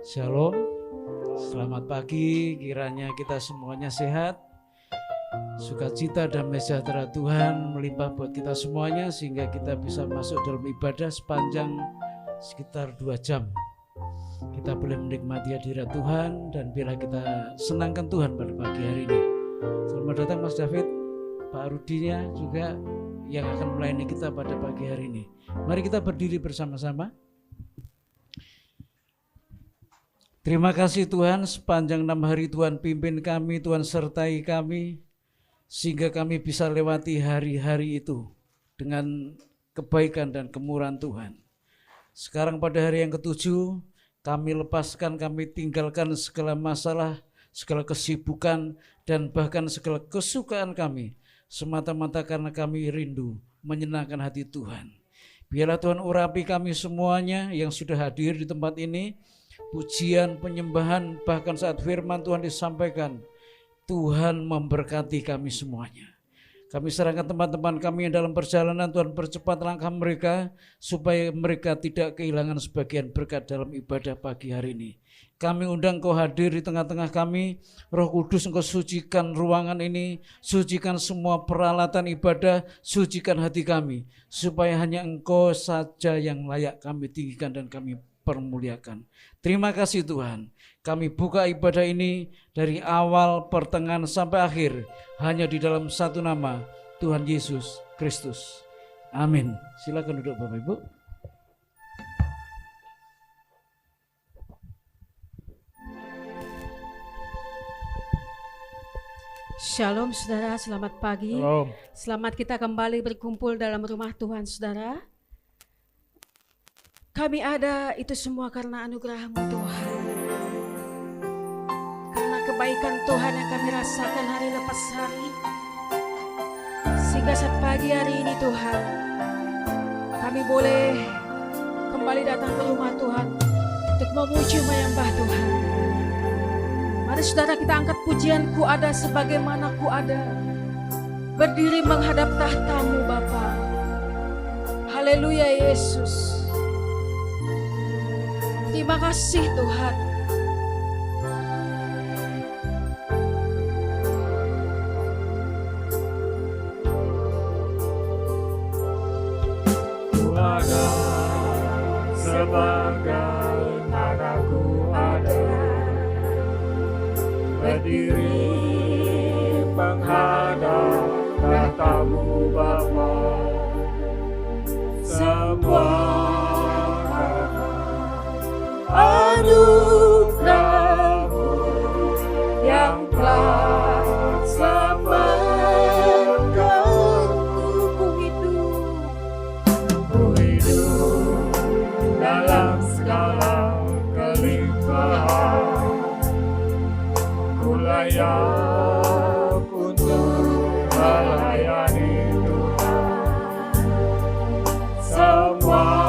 Shalom, selamat pagi, kiranya kita semuanya sehat, sukacita dan sejahtera Tuhan melimpah buat kita semuanya sehingga kita bisa masuk dalam ibadah sepanjang sekitar 2 jam. Kita boleh menikmati hadirat Tuhan dan bila kita senangkan Tuhan pada pagi hari ini. Selamat datang Mas David, Pak Rudinya juga yang akan melayani kita pada pagi hari ini. Mari kita berdiri bersama-sama. Terima kasih Tuhan, sepanjang 6 hari Tuhan pimpin kami, Tuhan sertai kami, sehingga kami bisa lewati hari-hari itu dengan kebaikan dan kemurahan Tuhan. Sekarang pada hari yang ke-7, kami lepaskan, kami tinggalkan segala masalah, segala kesibukan, dan bahkan segala kesukaan kami, semata-mata karena kami rindu menyenangkan hati Tuhan. Biarlah Tuhan urapi kami semuanya yang sudah hadir di tempat ini, pujian, penyembahan, bahkan saat firman Tuhan disampaikan, Tuhan memberkati kami semuanya. Kami serahkan teman-teman kami yang dalam perjalanan, Tuhan percepat langkah mereka, supaya mereka tidak kehilangan sebagian berkat dalam ibadah pagi hari ini. Kami undang Engkau hadir di tengah-tengah kami, Roh Kudus Engkau sucikan ruangan ini, sucikan semua peralatan ibadah, sucikan hati kami, supaya hanya Engkau saja yang layak kami tinggikan dan kami permuliakan. Terima kasih Tuhan, kami buka ibadah ini dari awal, pertengahan sampai akhir hanya di dalam satu nama, Tuhan Yesus Kristus. Amin. Silakan duduk Bapak Ibu. Shalom saudara, selamat pagi. Shalom. Selamat kita kembali berkumpul dalam rumah Tuhan saudara. Kami ada itu semua karena anugerah-Mu Tuhan. Karena kebaikan Tuhan yang kami rasakan hari lepas hari. Sehingga saat pagi hari ini Tuhan, kami boleh kembali datang ke rumah Tuhan untuk memuji menyembah Tuhan. Mari saudara kita angkat pujian Ku ada sebagaimana Ku ada. Berdiri menghadap tahta-Mu Bapa. Haleluya Yesus. Terima kasih Tuhan. Ku ada sebagaimana Ku ada, berdiri menghadap tahta-Mu Bapa. Semua anugerah-Mu yang telah selamatkanku. Ku hidup dalam segala kelimpahan. Ku layak untuk melayani Tuhan. Semua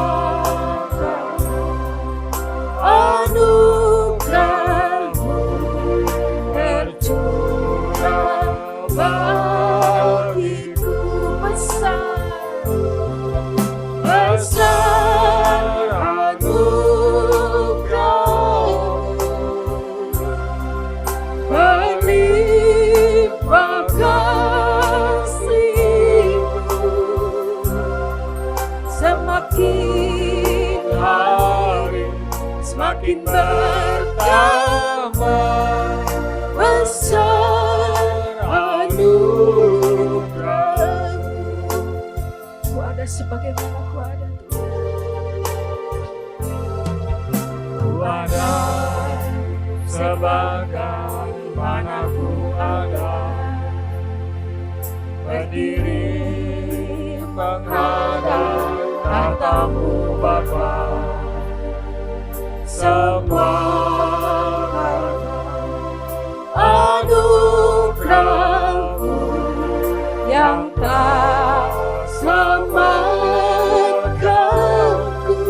anugerah-Mu tercurah bagiku. Besar anugerah-Mu, berlimpah kasih-Mu. Semakin hari semakin bertambah, besar anugerah-Mu. Ku ada sebagaimana Ku ada Tuhan. Ku ada sebagaimana Ku ada, berdiri menghadap tahta-Mu Bapa. Semua anugerah-Mu yang telah selamatkanku.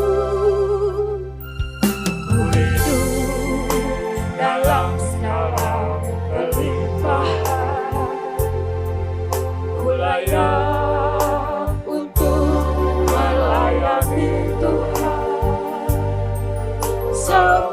Ku hidup dalam segala kelimpahan. Ku layak untuk melayani Tuhan. So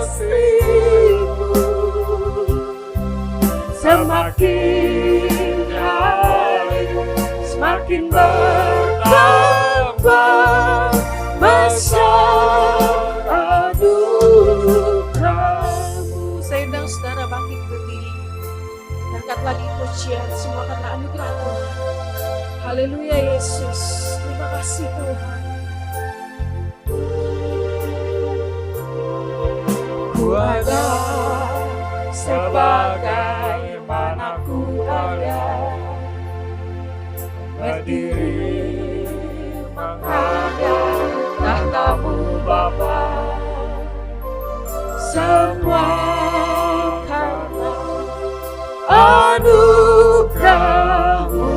kasih-Mu semakin hari semakin bertambah besar anugerah-Mu. Saya undang saudara bangkit berdiri. Angkat lagi pujian semua karena anugerah Tuhan. Haleluya Yesus. Terima kasih Tuhan. Ku ada sebagaimana ku ada, berdiri menghadap tahta-Mu Bapa. Semua karena anugerah-Mu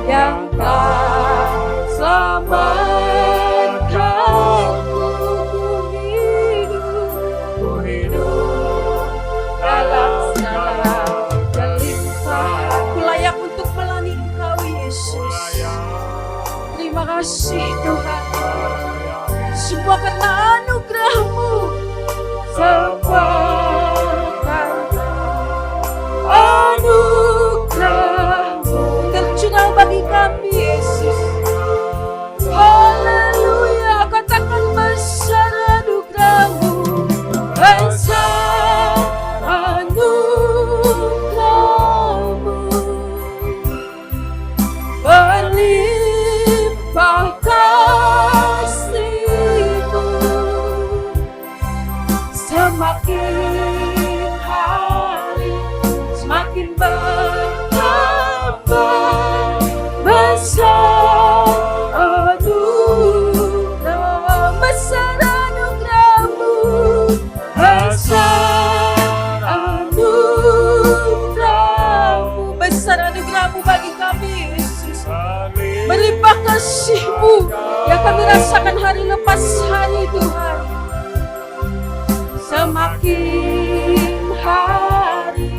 yang telah selamatkan-Ku. Ku hidup dalam segala kelimpahan. Aku layak untuk melayani Engkau Yesus. Terima kasih Tuhan. Semua karena anugerah-Mu. Semua karena anugerah-Mu Tercurah bagi kami Yesus. Haleluya. Katakan besar anugerah-Mu. besar anugerah-Mu, berlimpah kasih-Mu, semakin hari semakin bertambah besar anugerah, besar anugerah-Mu, besar anugerah-Mu, Besar anugerah-Mu bagi kami Yesus. Berlimpah kasih-Mu yang kami rasakan hari lepas hari Tuhan. Semakin hari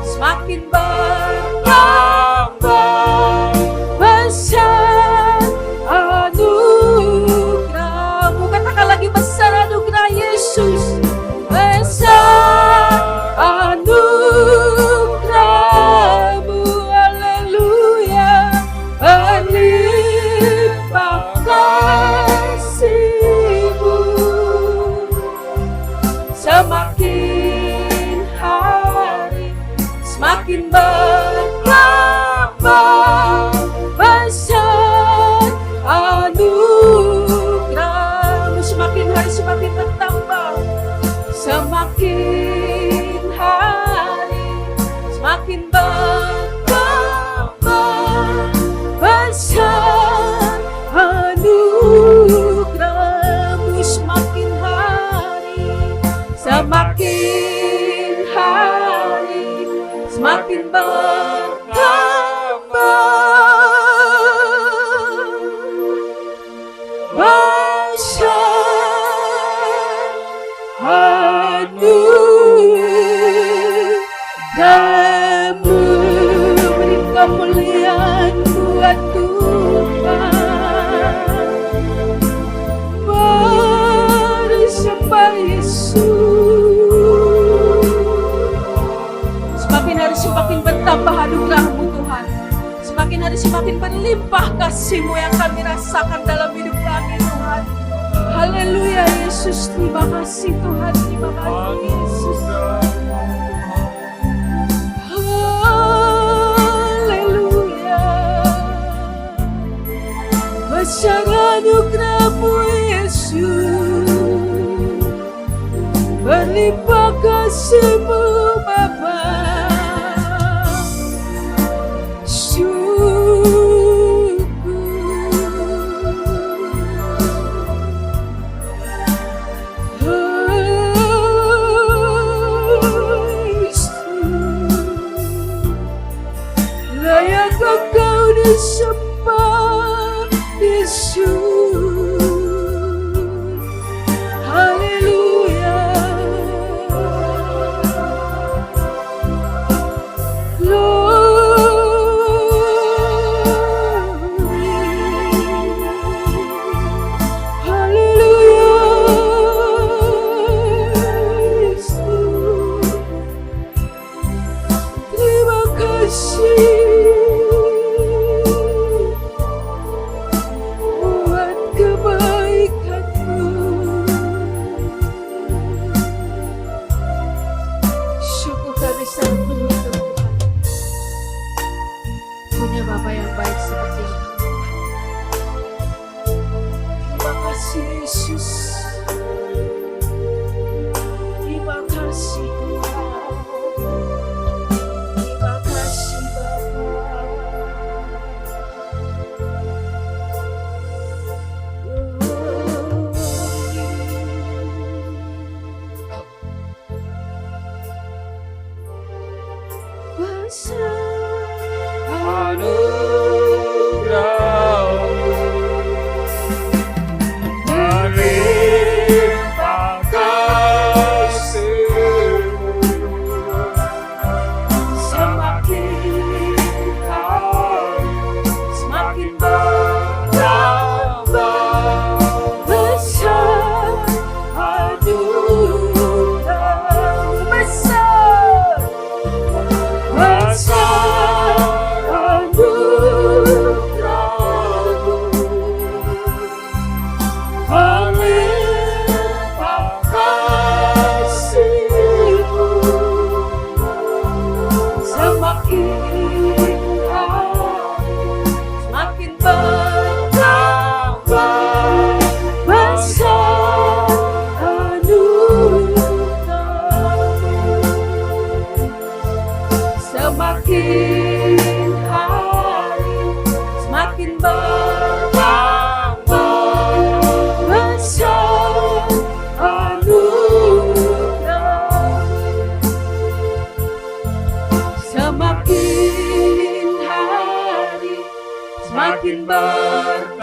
semakin bertambah besar anugerah-Mu. Katakan lagi besar anugerah Yesus. Besar anugerah-Mu. Haleluya. Berlimpah kasih-Mu, semakin hari semakin bertambah besar anugerah-Mu. Semakin hari semakin bertambah, semakin hari semakin bertambah besar anugerah-Mu. Semakin hari semakin bertambah besar anugerah-Mu. Beri kemuliaan buat Tuhan. Mari sembah Yesus. Semakin hari semakin bertambah anugerah-Mu Tuhan. Semakin hari semakin berlimpah kasih-Mu yang kami rasakan dalam hidup kami Tuhan. Haleluya Yesus. Terima kasih Tuhan. Terima kasih Yesus. Haleluya. Besar anugerah-Mu Yesus. Berlimpah kasih-Mu Bapa. Layak Engkau disembah Yesus. Haleluya. Glory. Haleluya. Semakin bertambah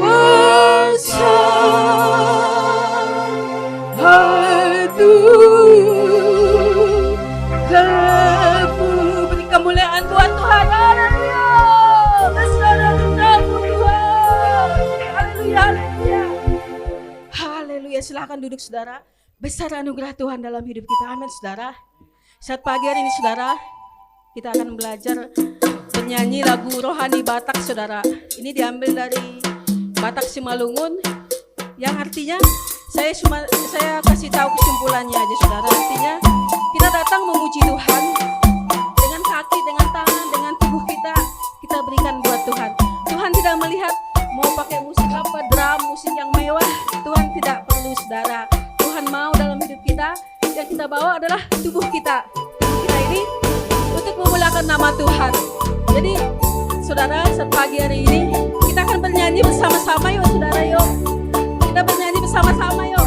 besar anugerahmu. Beri kemuliaan buat Tuhan. Haleluya. Besar anugerahmu Tuhan. Haleluya, haleluya. Haleluya. Silakan duduk saudara. Besar anugerah Tuhan dalam hidup kita. Amin saudara. Saat pagi hari ini saudara, kita akan belajar menyanyi lagu rohani Batak saudara. Ini diambil dari Batak Simalungun, yang artinya saya kasih tahu kesimpulannya aja saudara. Artinya kita datang memuji Tuhan dengan kaki, dengan tangan, dengan tubuh kita berikan buat Tuhan. Tuhan tidak melihat mau pakai musik apa, drum, musik yang mewah. Tuhan tidak perlu saudara. Tuhan mau dalam hidup kita, yang kita bawa adalah tubuh kita. Tubuh kita ini untuk memuliakan nama Tuhan. Jadi saudara, saat pagi hari ini kita akan bernyanyi bersama-sama yuk saudara, yuk. Kita bernyanyi bersama-sama yuk.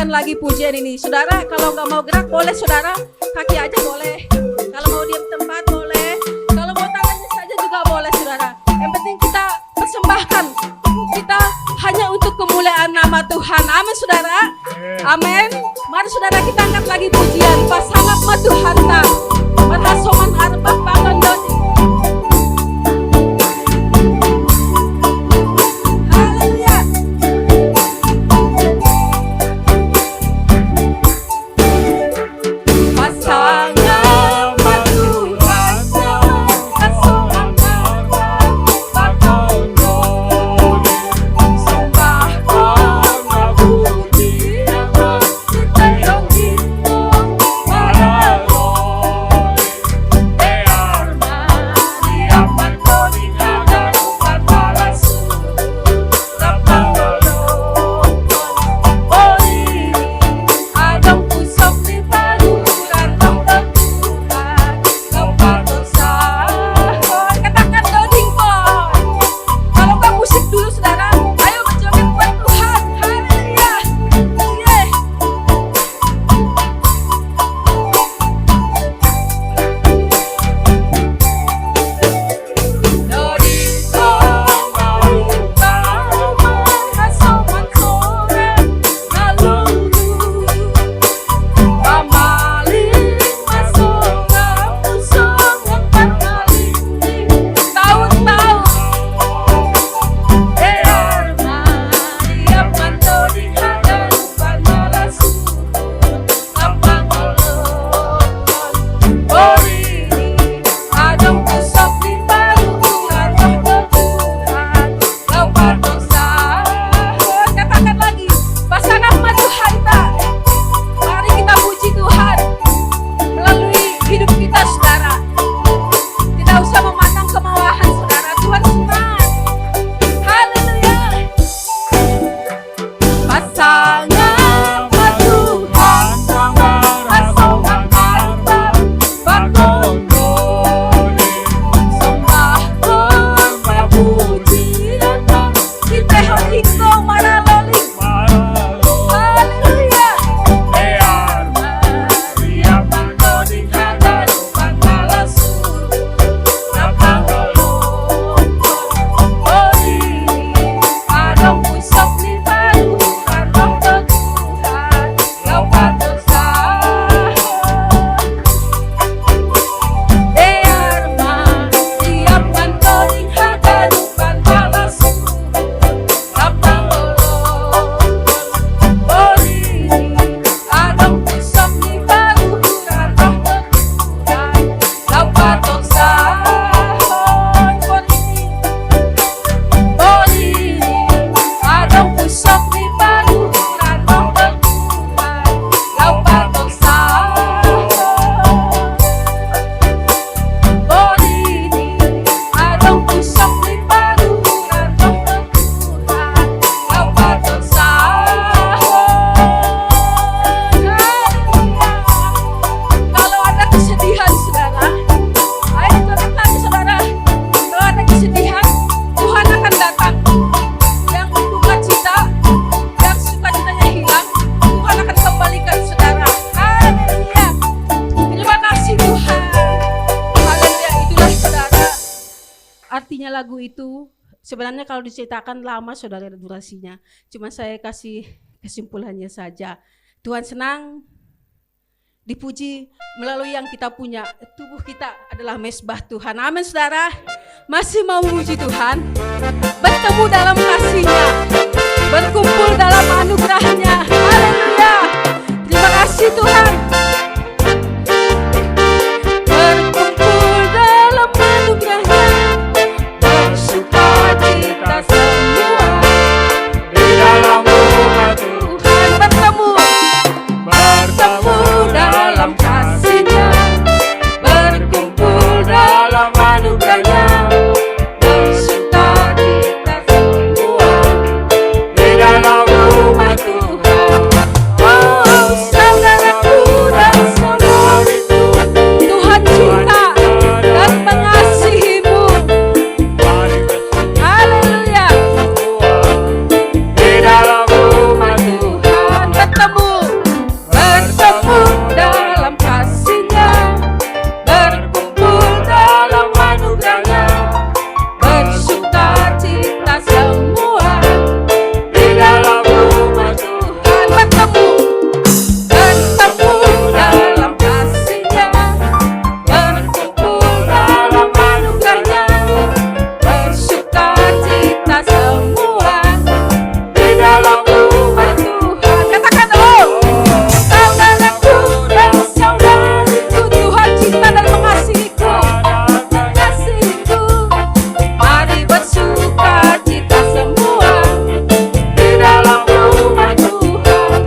Lagi pujian ini saudara, kalau nggak mau gerak boleh saudara, kaki aja boleh, kalau mau diam tempat boleh, kalau mau tangannya saja juga boleh saudara. Yang penting kita persembahkan kita hanya untuk kemuliaan nama Tuhan. Amin saudara, amin. Mari saudara kita angkat lagi pujian pasangan ma Tuhan ta matasoman arbak pangan doni. lagu itu sebenarnya kalau diceritakan lama saudara durasinya. Cuma saya kasih kesimpulannya saja. Tuhan senang dipuji melalui yang kita punya. Tubuh kita adalah mesbah Tuhan. Amin saudara. Masih mau memuji Tuhan. Bertemu dalam kasih-Nya. Berkumpul dalam anugerah-Nya. Haleluya. Terima kasih Tuhan. Berkumpul dalam anugerah-Nya. Bersukacita semua. Di dalam rumah Tuhan bertemu dalam kasih-Nya. Berkumpul dalam anugerah-Nya. Bersukacita semua. di dalam rumah Tuhan. Oh saudaraku dan saudariku, Tuhan cinta dan mengasihimu. mari bersua Haleluya. di dalam rumah Tuhan bertemu dalam kasih-Nya. Berkumpul dalam anugerah-Nya. Bersukacita semua. di dalam rumah Tuhan bertemu dalam kasih-Nya. Berkumpul dalam anugerah-Nya. Bersukacita semua. di dalam rumah Tuhan katakan oh saudaraku dan saudariku, Tuhan cinta dan mengasihiku. Mengasihiku. Mari bersukacita semua. di dalam rumah Tuhan.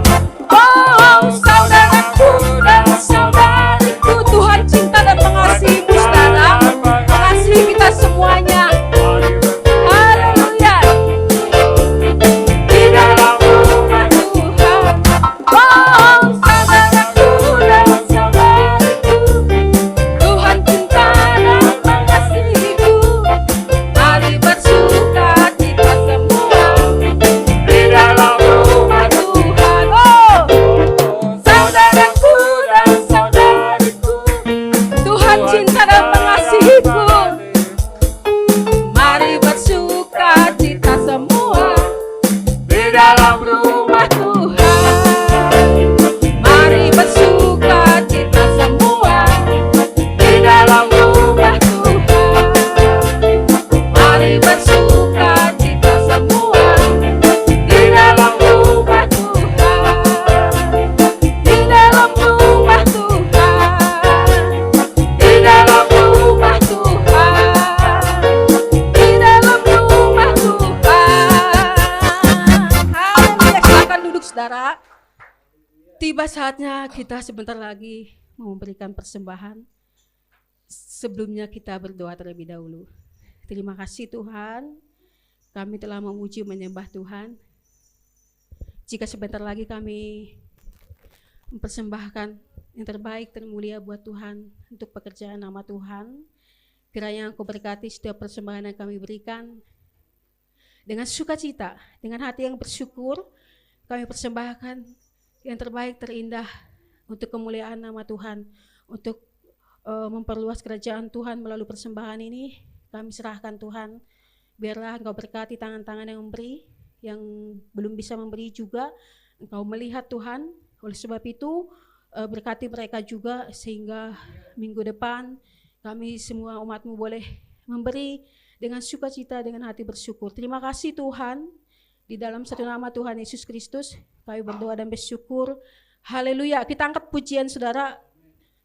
Oh saudaraku dan saudariku, Tuhan cinta dan mengasihimu saudara. Mengasihi kita semuanya. mari bersua Haleluya. di dalam rumah Tuhan. Oh saudaraku dan saudariku, Tuhan cinta dan mengasihiku. Mari bersukacita semua. di dalam rumah Tuhan. Oh saudaraku dan saudariku, Tuhan cinta dan mengasihiku. Mari bersukacita semua. di dalam rumah Tuhan. Mari bersukacita semua. di dalam rumah Tuhan. Mari bersukacita semua. di dalam rumah Tuhan. Di dalam rumah Tuhan. di dalam rumah Tuhan. Di dalam rumah Tuhan. Haleluya. Silakan duduk saudara. Tiba saatnya kita sebentar lagi memberikan persembahan. Sebelumnya kita berdoa terlebih dahulu. Terima kasih Tuhan, kami telah memuji menyembah Tuhan. Jika sebentar lagi kami mempersembahkan yang terbaik dan mulia buat Tuhan untuk pekerjaan nama Tuhan, kiranya Engkau berkati setiap persembahan yang kami berikan. Dengan sukacita, dengan hati yang bersyukur, kami persembahkan yang terbaik terindah untuk kemuliaan nama Tuhan, untuk memperluas kerajaan Tuhan melalui persembahan ini. Kami serahkan Tuhan, biarlah Engkau berkati tangan-tangan yang memberi, yang belum bisa memberi juga Engkau melihat Tuhan. Oleh sebab itu berkati mereka juga, sehingga minggu depan kami semua umat-Mu boleh memberi dengan sukacita, dengan hati bersyukur. Terima kasih Tuhan, di dalam satu nama Tuhan Yesus Kristus kami berdoa dan bersyukur. Haleluya. Kita angkat pujian saudara.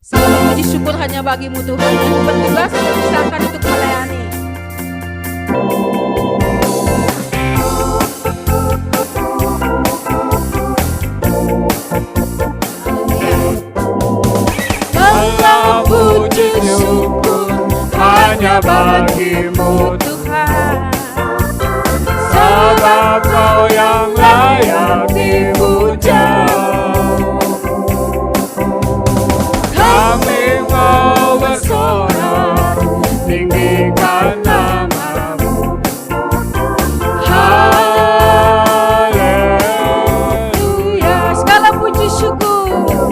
Segala puji syukur hanya bagi-Mu Tuhan. Yang bertugas silakan untuk melayani. Segala puji syukur hanya bagi-Mu Tuhan. sebab Kau yang layak dipuja. Kami mau bersorak tinggikan nama-Mu. Haleluya. Segala puji syukur.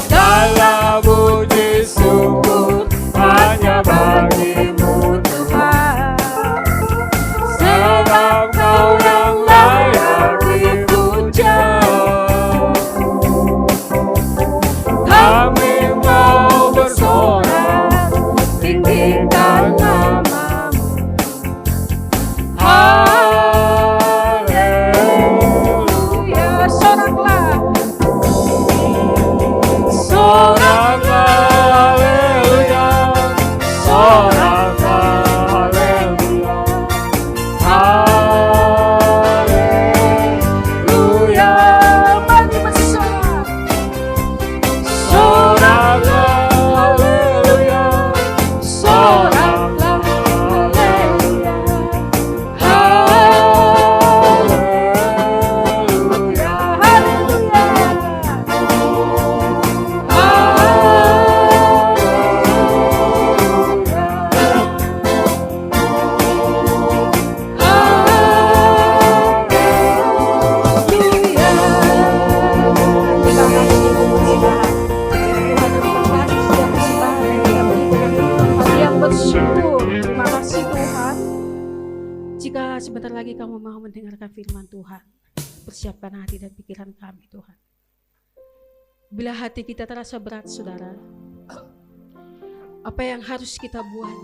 Segala puji syukur hanya bagi-Mu Tuhan. Jika sebentar lagi kamu mau mendengarkan firman Tuhan, persiapkan hati dan pikiran kami Tuhan. Bila hati kita terasa berat saudara, apa yang harus kita buat?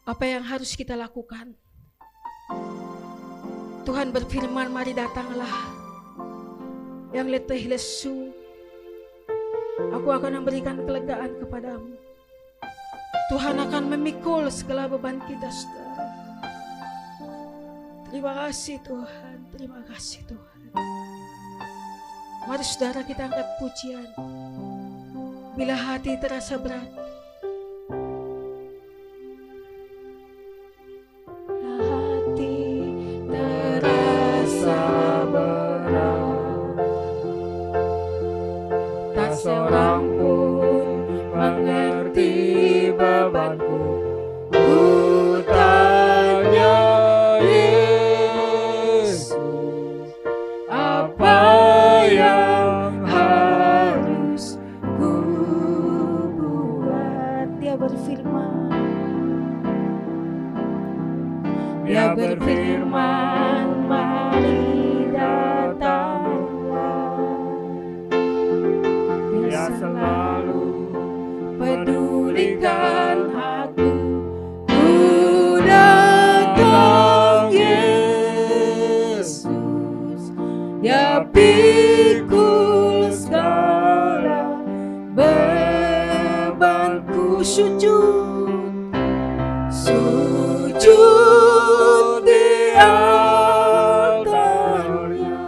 Apa yang harus kita lakukan? Tuhan berfirman, mari datanglah yang letih lesu, aku akan memberikan kelegaan kepadamu. Tuhan akan memikul segala beban kita saudara. Terima kasih Tuhan, terima kasih Tuhan. Mari saudara kita angkat pujian. Bila hati terasa berat, hati terasa berat, tak seorang pun mengerti bebanku. Ku tanya Yesus, apa yang harus ku buat? Dia berfirman, mari datanglah. Dia selalu pedulikan aku. Ku datang Yesus, Dia pikul segala bebanku. Sujud di altarnya,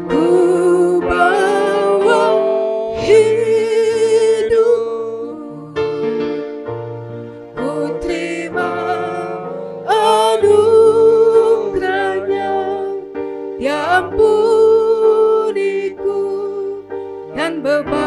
ku bawa hidup, ku terima anugerahnya. Dia ampuniku dan bebaskanku.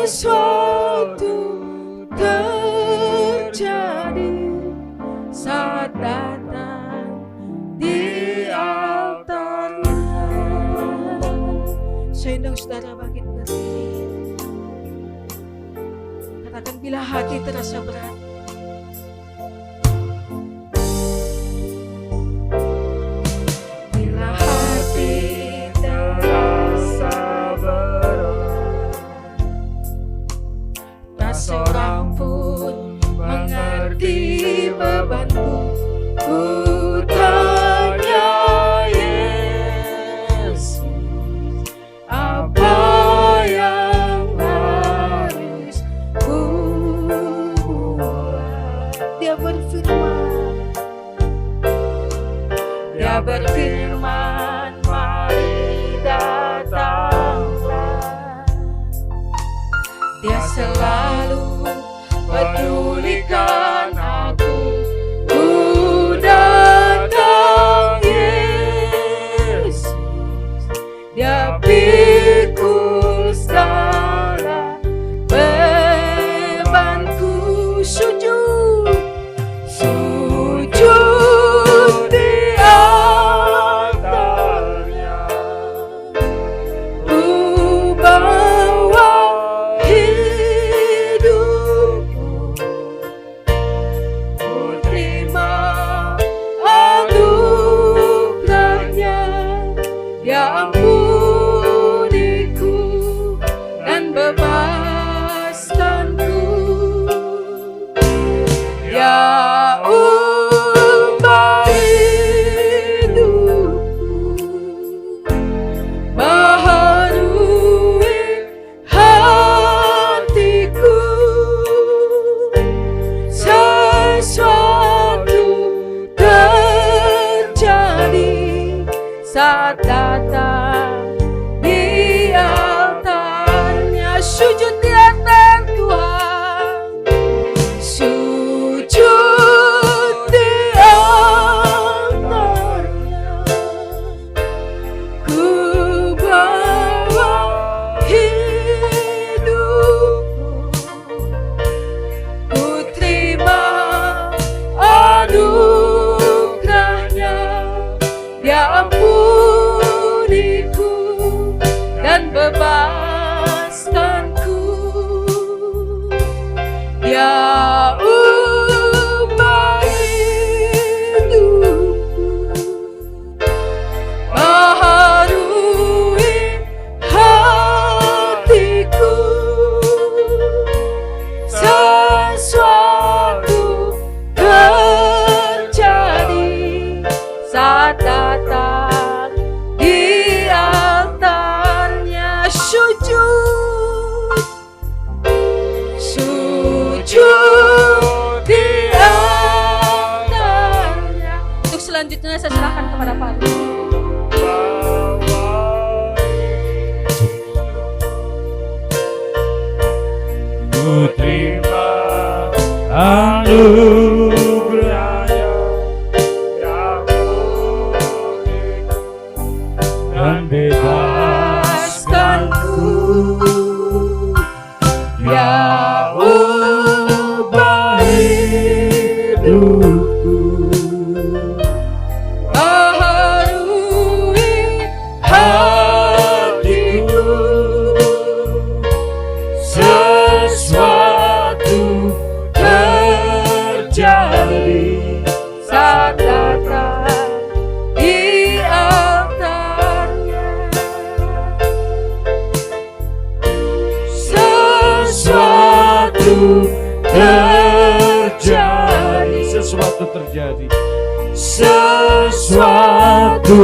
Sesuatu terjadi saat datang di altarnya. Saya undang saudara bangkit berdiri. Katakan, bila hati terasa berat, bila hati terasa berat, tak seorang pun mengerti bebanku. Ku tanya Yesus, apa yang harus ku buat? Dia berfirman, mari datanglah. Dia selalu pedulikan aku. Ku datang Yesus, Dia pikul segala bebanku. Sujud di altarnya, ku bawa hidupku, Ya ubah hidupku, baharui hatiku, sesuatu terjadi saat datang di altarnya. Sujud di altarnya. Untuk selanjutnya saya serahkan kepada Pak Ari. Ku terima anugerahnya yang mulia dan bebaskanku. Ya ubah hidupku, Baharui hatiku, sesuatu terjadi saat datang di altarnya. sesuatu terjadi, sesuatu terjadi, sesuatu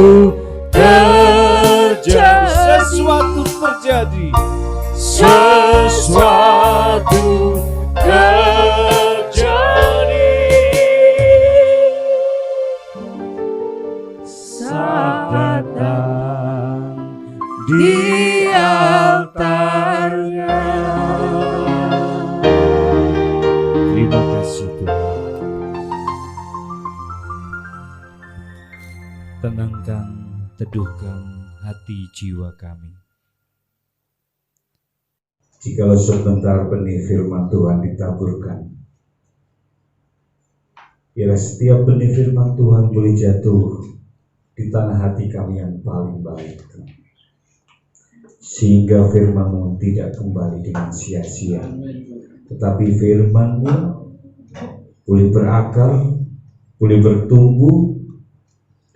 terjadi, sesuatu terjadi, sesuatu terjadi saat datang di altarnya. Terima kasih Tuhan. Tenangkan, teduhkan hati jiwa kami. Jikalau sebentar benih firman Tuhan ditaburkan, biarlah setiap benih firman Tuhan boleh jatuh di tanah hati kami yang paling baik, sehingga firman-Mu tidak kembali dengan sia-sia, tetapi firman-Mu boleh berakar, boleh bertumbuh,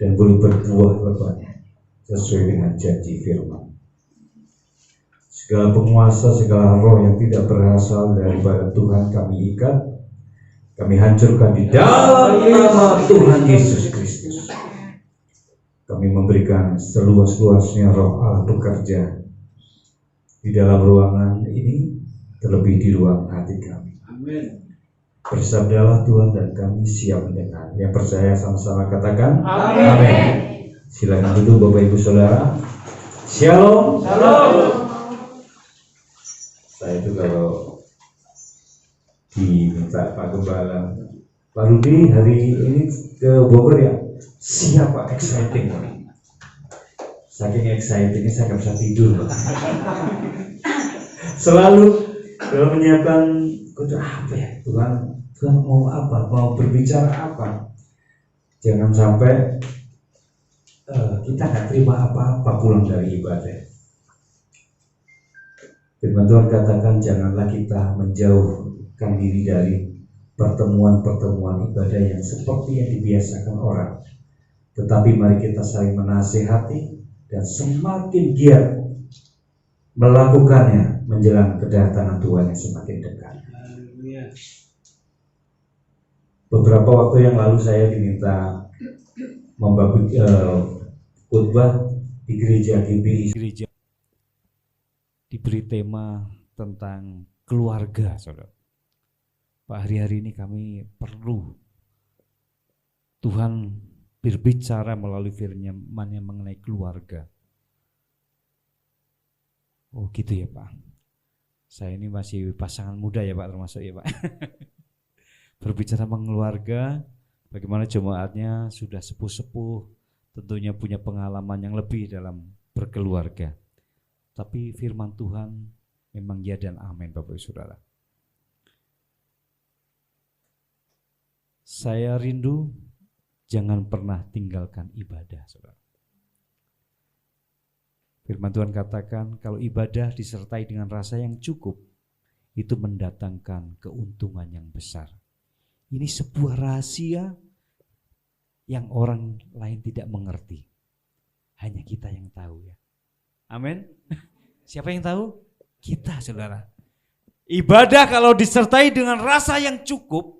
dan boleh berbuah lebat sesuai dengan janji firman. Segala penguasa, segala roh yang tidak berasal daripada Tuhan kami ikat, kami hancurkan di dalam nama Tuhan Yesus Kristus. Kami memberikan seluas-luasnya roh Allah bekerja di dalam ruangan ini, terlebih di ruang hati kami. Bersabdalah Tuhan dan kami siap mendengar. Yang percaya sama-sama katakan amin. Silakan duduk Bapak Ibu Saudara. Shalom. Saya itu kalau diminta Pak Gembala, Pak Rudi hari ini ke Bogor ya, siapa exciting Pak? Saking excitingnya saya nggak bisa tidur. Selalu dalam menyiapkan apa ya, Tuhan mau apa, mau berbicara apa. Jangan sampai kita nggak terima apa-apa pulang dari ibadah. Firman Tuhan katakan janganlah kita menjauhkan diri dari pertemuan-pertemuan ibadah yang seperti yang dibiasakan orang, tetapi mari kita saling menasihati dan semakin giat melakukannya menjelang kedatangan Tuhan yang semakin dekat. Beberapa waktu yang lalu saya diminta membabi khutbah di gereja GBI. Gereja diberi tema tentang keluarga, saudara. Pak, hari-hari ini kami perlu Tuhan berbicara melalui firman-Nya mengenai keluarga. Oh gitu ya Pak. Saya ini masih pasangan muda ya Pak, termasuk ya Pak. Berbicara tentang keluarga, bagaimana jemaatnya sudah sepuh-sepuh, tentunya punya pengalaman yang lebih dalam berkeluarga. Tapi firman Tuhan memang ya dan amin Bapak Ibu Saudara. Saya rindu jangan pernah tinggalkan ibadah, saudara. Firman Tuhan katakan kalau ibadah disertai dengan rasa yang cukup, itu mendatangkan keuntungan yang besar. Ini sebuah rahasia yang orang lain tidak mengerti. Hanya kita yang tahu ya. Amin. Siapa yang tahu? Kita, saudara. Ibadah kalau disertai dengan rasa yang cukup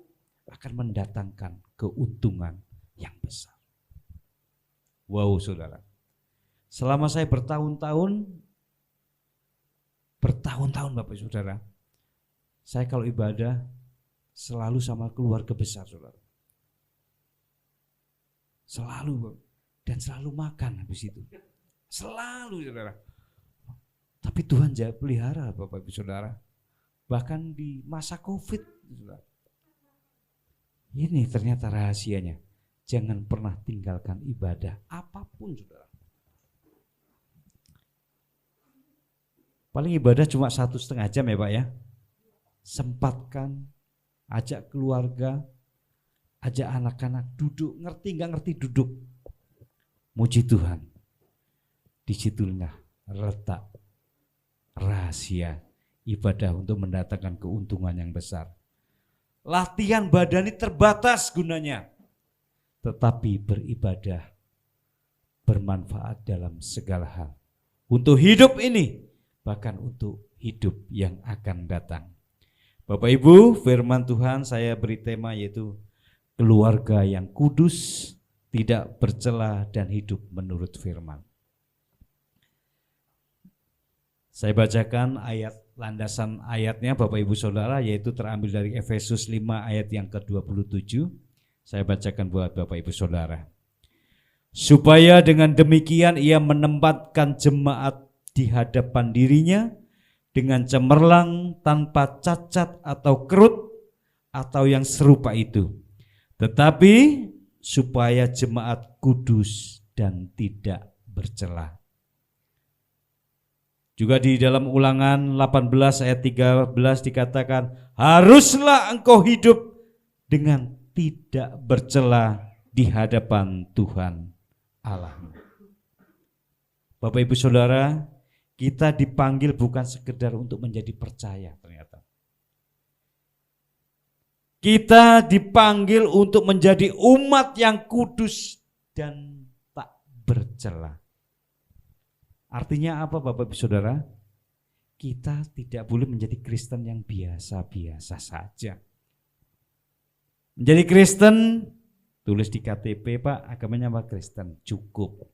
akan mendatangkan keuntungan yang besar. Wow, saudara. Selama saya bertahun-tahun Bapak Saudara, saya kalau ibadah selalu sama keluarga besar, saudara. Selalu, dan selalu makan habis itu. Selalu, saudara. Tapi Tuhan pelihara Bapak Ibu Saudara. Bahkan di masa COVID, saudara. Ini ternyata rahasianya. Jangan pernah tinggalkan ibadah apapun, saudara. Paling ibadah cuma 1,5 jam ya Pak ya. Sempatkan, ajak keluarga, ajak anak-anak duduk, ngerti nggak ngerti duduk. Muji Tuhan. Disitulah letak rahasia ibadah untuk mendatangkan keuntungan yang besar. Latihan badani terbatas gunanya, tetapi beribadah bermanfaat dalam segala hal. Untuk hidup ini, bahkan untuk hidup yang akan datang. Bapak Ibu, firman Tuhan saya beri tema yaitu keluarga yang kudus, tidak bercela dan hidup menurut firman. Saya bacakan ayat landasan ayatnya Bapak Ibu Saudara, yaitu terambil dari Efesus 5 ayat yang ke-27. Saya bacakan buat Bapak Ibu Saudara. Supaya dengan demikian ia menempatkan jemaat di hadapan dirinya dengan cemerlang, tanpa cacat atau kerut atau yang serupa itu. Tetapi supaya jemaat kudus dan tidak bercela. Juga di dalam Ulangan 18 ayat 13 dikatakan, haruslah engkau hidup dengan tidak bercela di hadapan Tuhan Allahmu. Bapak Ibu Saudara, kita dipanggil bukan sekedar untuk menjadi percaya ternyata. Kita dipanggil untuk menjadi umat yang kudus dan tak bercela. Artinya apa Bapak Ibu Saudara? Kita tidak boleh menjadi Kristen yang biasa-biasa saja. Menjadi Kristen, tulis di KTP Pak, agamanya apa? Kristen, cukup.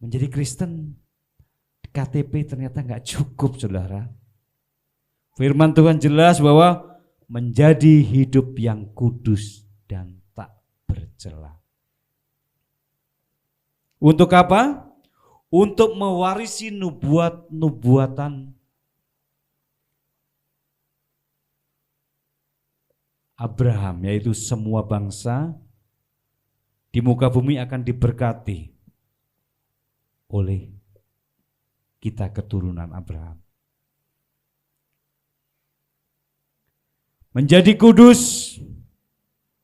Menjadi Kristen, KTP ternyata nggak cukup saudara. Firman Tuhan jelas bahwa menjadi hidup yang kudus dan tak bercela. Untuk apa? Untuk mewarisi nubuatan Abraham, yaitu semua bangsa di muka bumi akan diberkati oleh kita keturunan Abraham. Menjadi kudus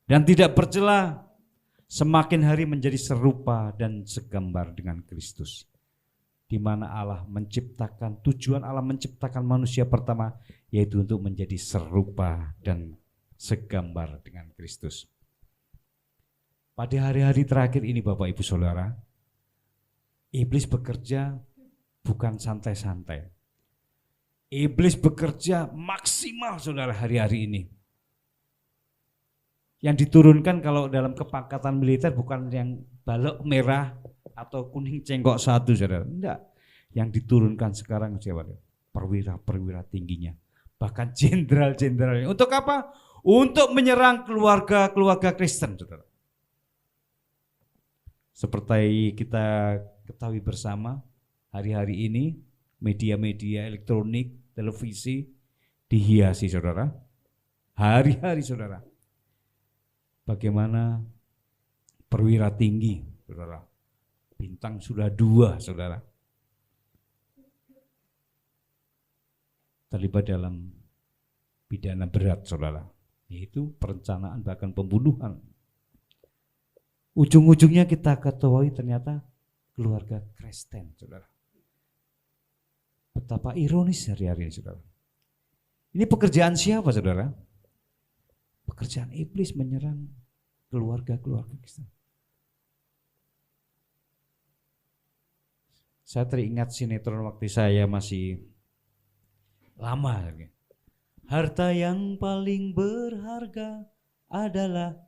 dan tidak bercela, semakin hari menjadi serupa dan segambar dengan Kristus. Di mana Allah menciptakan, tujuan Allah menciptakan manusia pertama yaitu untuk menjadi serupa dan segambar dengan Kristus. Pada hari-hari terakhir ini Bapak Ibu Saudara, iblis bekerja bukan santai-santai. Iblis bekerja maksimal saudara hari-hari ini. Yang diturunkan kalau dalam kepangkatan militer bukan yang balok merah atau kuning cengkok satu saudara. Enggak. Yang diturunkan sekarang siapa? Perwira-perwira tingginya. Bahkan jenderal-jenderalnya. Untuk apa? Untuk menyerang keluarga-keluarga Kristen saudara. Seperti kita ketahui bersama, hari-hari ini media-media elektronik, televisi dihiasi saudara. Hari-hari saudara. Bagaimana perwira tinggi saudara. Bintang sudah 2 saudara. Terlibat dalam pidana berat saudara. Yaitu perencanaan bahkan pembunuhan. Ujung-ujungnya kita ketahui ternyata keluarga Kristen, saudara. Betapa ironis hari-hari ini saudara. Ini pekerjaan siapa saudara? Pekerjaan iblis menyerang keluarga-keluarga Kristen. Saya teringat sinetron waktu saya masih lama. Harta yang paling berharga adalah,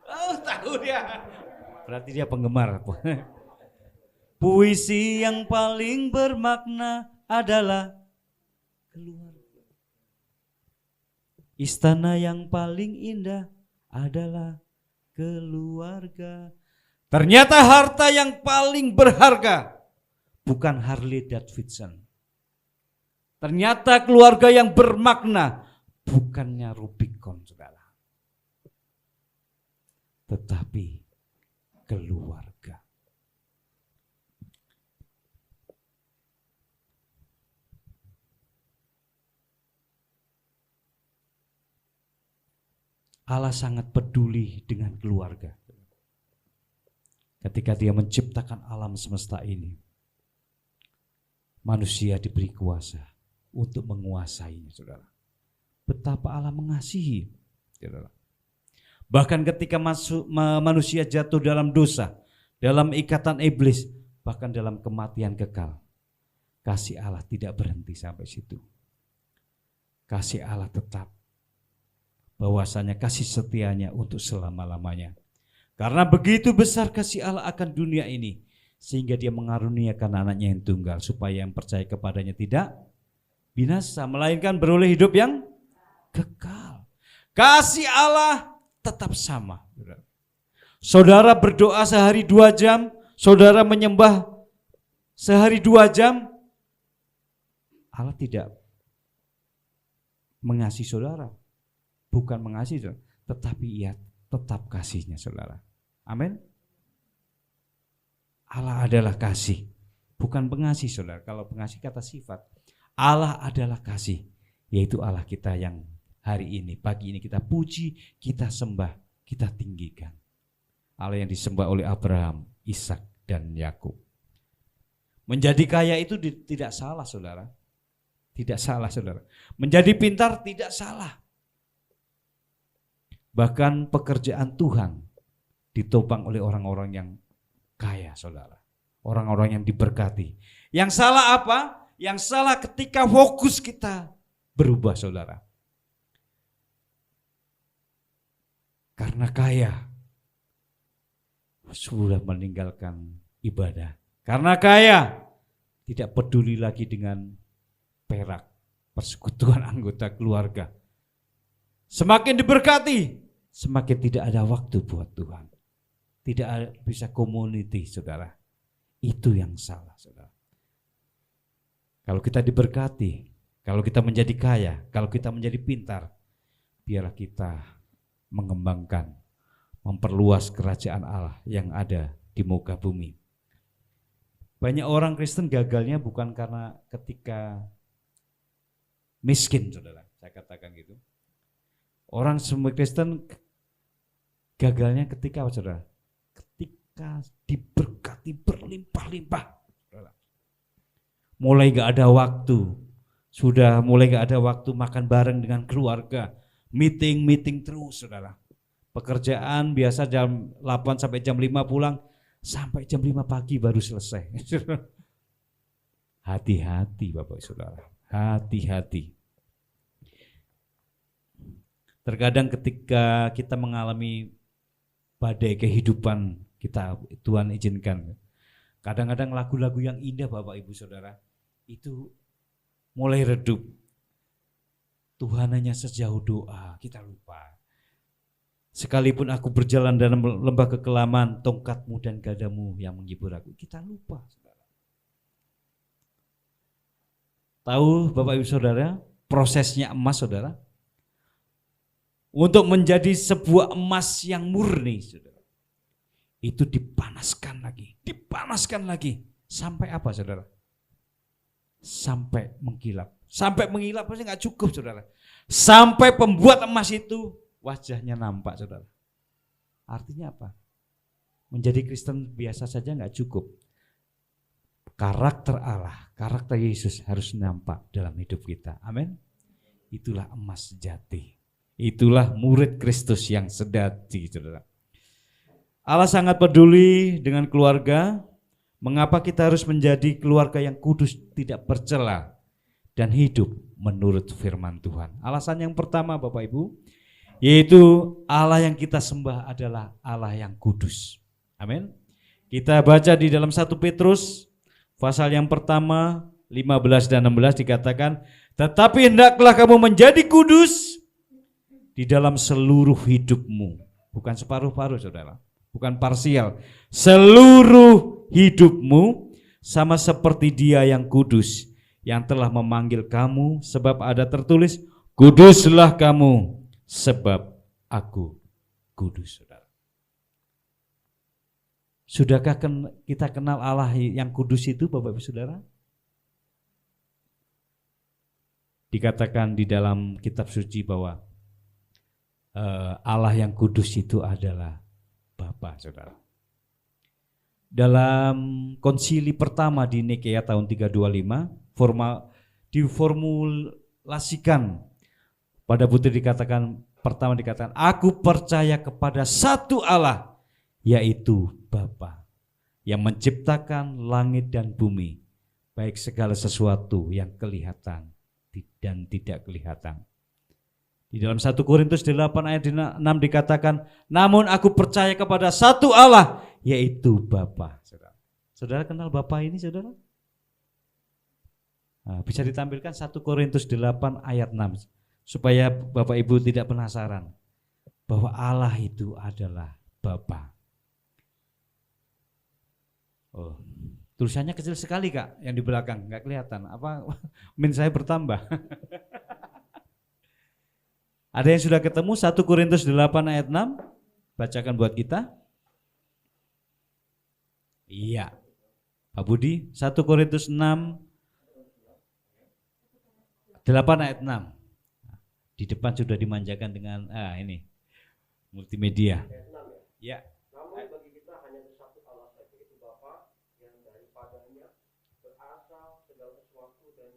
oh tahu dia. Berarti dia penggemar. Puisi yang paling bermakna adalah keluarga. Istana yang paling indah adalah keluarga. Ternyata harta yang paling berharga bukan Harley Davidson. Ternyata keluarga yang bermakna bukannya Rubicon, saudara. Tetapi keluarga. Allah sangat peduli dengan keluarga. Ketika dia menciptakan alam semesta ini, manusia diberi kuasa untuk menguasainya, saudara. Betapa Allah mengasihi, saudara. Bahkan ketika manusia jatuh dalam dosa, dalam ikatan iblis, bahkan dalam kematian kekal, kasih Allah tidak berhenti sampai situ. Kasih Allah tetap, bahwasanya kasih setianya untuk selama-lamanya. Karena begitu besar kasih Allah akan dunia ini, sehingga dia mengaruniakan anaknya yang tunggal, supaya yang percaya kepadanya tidak binasa, melainkan beroleh hidup yang kekal. Kasih Allah tetap sama. Saudara berdoa sehari 2 jam, saudara menyembah sehari 2 jam, Allah tidak mengasihi saudara. Bukan mengasihi saudara, tetapi ia tetap kasihnya saudara. Amin. Allah adalah kasih, bukan pengasih saudara. Kalau pengasih kata sifat, Allah adalah kasih, yaitu Allah kita yang hari ini, pagi ini kita puji, kita sembah, kita tinggikan. Allah yang disembah oleh Abraham, Ishak dan Yakub. Menjadi kaya itu tidak salah saudara. Tidak salah saudara. Menjadi pintar tidak salah. Bahkan pekerjaan Tuhan ditopang oleh orang-orang yang kaya saudara. Orang-orang yang diberkati. Yang salah apa? Yang salah ketika fokus kita berubah saudara. Karena kaya sudah meninggalkan ibadah. Karena kaya tidak peduli lagi dengan perak, persekutuan anggota keluarga. Semakin diberkati, semakin tidak ada waktu buat Tuhan. Tidak bisa community saudara. Itu yang salah saudara. Kalau kita diberkati, kalau kita menjadi kaya, kalau kita menjadi pintar, biarlah kita mengembangkan, memperluas kerajaan Allah yang ada di muka bumi. Banyak orang Kristen gagalnya bukan karena ketika miskin saudara, saya katakan gitu. Orang semua Kristen gagalnya ketika apa saudara? Ketika diberkati berlimpah-limpah. Mulai gak ada waktu, sudah mulai gak ada waktu makan bareng dengan keluarga, meeting terus saudara. Pekerjaan biasa jam 8 sampai jam 5 pulang, sampai jam 5 pagi baru selesai. Hati-hati Bapak Saudara, hati-hati. Terkadang ketika kita mengalami badai kehidupan kita, Tuhan izinkan. Kadang-kadang lagu-lagu yang indah Bapak Ibu Saudara, itu mulai redup. Tuhan hanya sejauh doa, kita lupa. Sekalipun aku berjalan dalam lembah kekelaman, tongkatmu dan gadamu yang menghibur aku. Kita lupa saudara. Tahu Bapak Ibu Saudara, prosesnya emas saudara. Untuk menjadi sebuah emas yang murni saudara, itu dipanaskan lagi. Sampai apa saudara? Sampai mengkilap. Sampai mengkilap pasti nggak cukup saudara. Sampai pembuat emas itu wajahnya nampak saudara. Artinya apa? Menjadi Kristen biasa saja nggak cukup. karakter Allah, karakter Yesus harus nampak dalam hidup kita. Amin. Itulah emas sejati. Itulah murid Kristus yang sejati, saudara. Allah sangat peduli dengan keluarga. Mengapa kita harus menjadi keluarga yang kudus, tidak bercela, dan hidup menurut firman Tuhan? Alasan yang pertama, Bapak Ibu, yaitu Allah yang kita sembah adalah Allah yang kudus. Amin. Kita baca di dalam 1 Petrus pasal yang pertama 15 dan 16 dikatakan, tetapi hendaklah kamu menjadi kudus di dalam seluruh hidupmu. Bukan separuh-paruh, saudara, bukan parsial. Seluruh hidupmu sama seperti Dia yang kudus, yang telah memanggil kamu, sebab ada tertulis, kuduslah kamu sebab aku kudus, saudara. Sudahkah kita kenal Allah yang kudus itu, Bapak Ibu Saudara? Dikatakan di dalam kitab suci bahwa Allah yang kudus itu adalah Bapa, saudara. Dalam konsili pertama di Nikea tahun 325 diformulasikan pada putri pertama dikatakan, aku percaya kepada satu Allah, yaitu Bapa yang menciptakan langit dan bumi, baik segala sesuatu yang kelihatan dan tidak kelihatan. Di dalam 1 Korintus 8 ayat 6 dikatakan, namun aku percaya kepada satu Allah, yaitu Bapa. Saudara, saudara kenal Bapa ini, saudara? Nah, bisa ditampilkan 1 Korintus 8 ayat 6 supaya Bapak Ibu tidak penasaran bahwa Allah itu adalah Bapa. Oh, tulisannya kecil sekali, Kak, yang di belakang nggak kelihatan. Apa min saya bertambah? Ada yang sudah ketemu 1 Korintus 8 ayat 6? Bacakan buat kita. Iya, Pak Budi, 1 Korintus 8 ayat 6. Di depan sudah dimanjakan dengan ini multimedia. Ya. Namun bagi kita hanya satu Allah saja, yaitu Bapa, yang daripadanya berasal segala sesuatu dan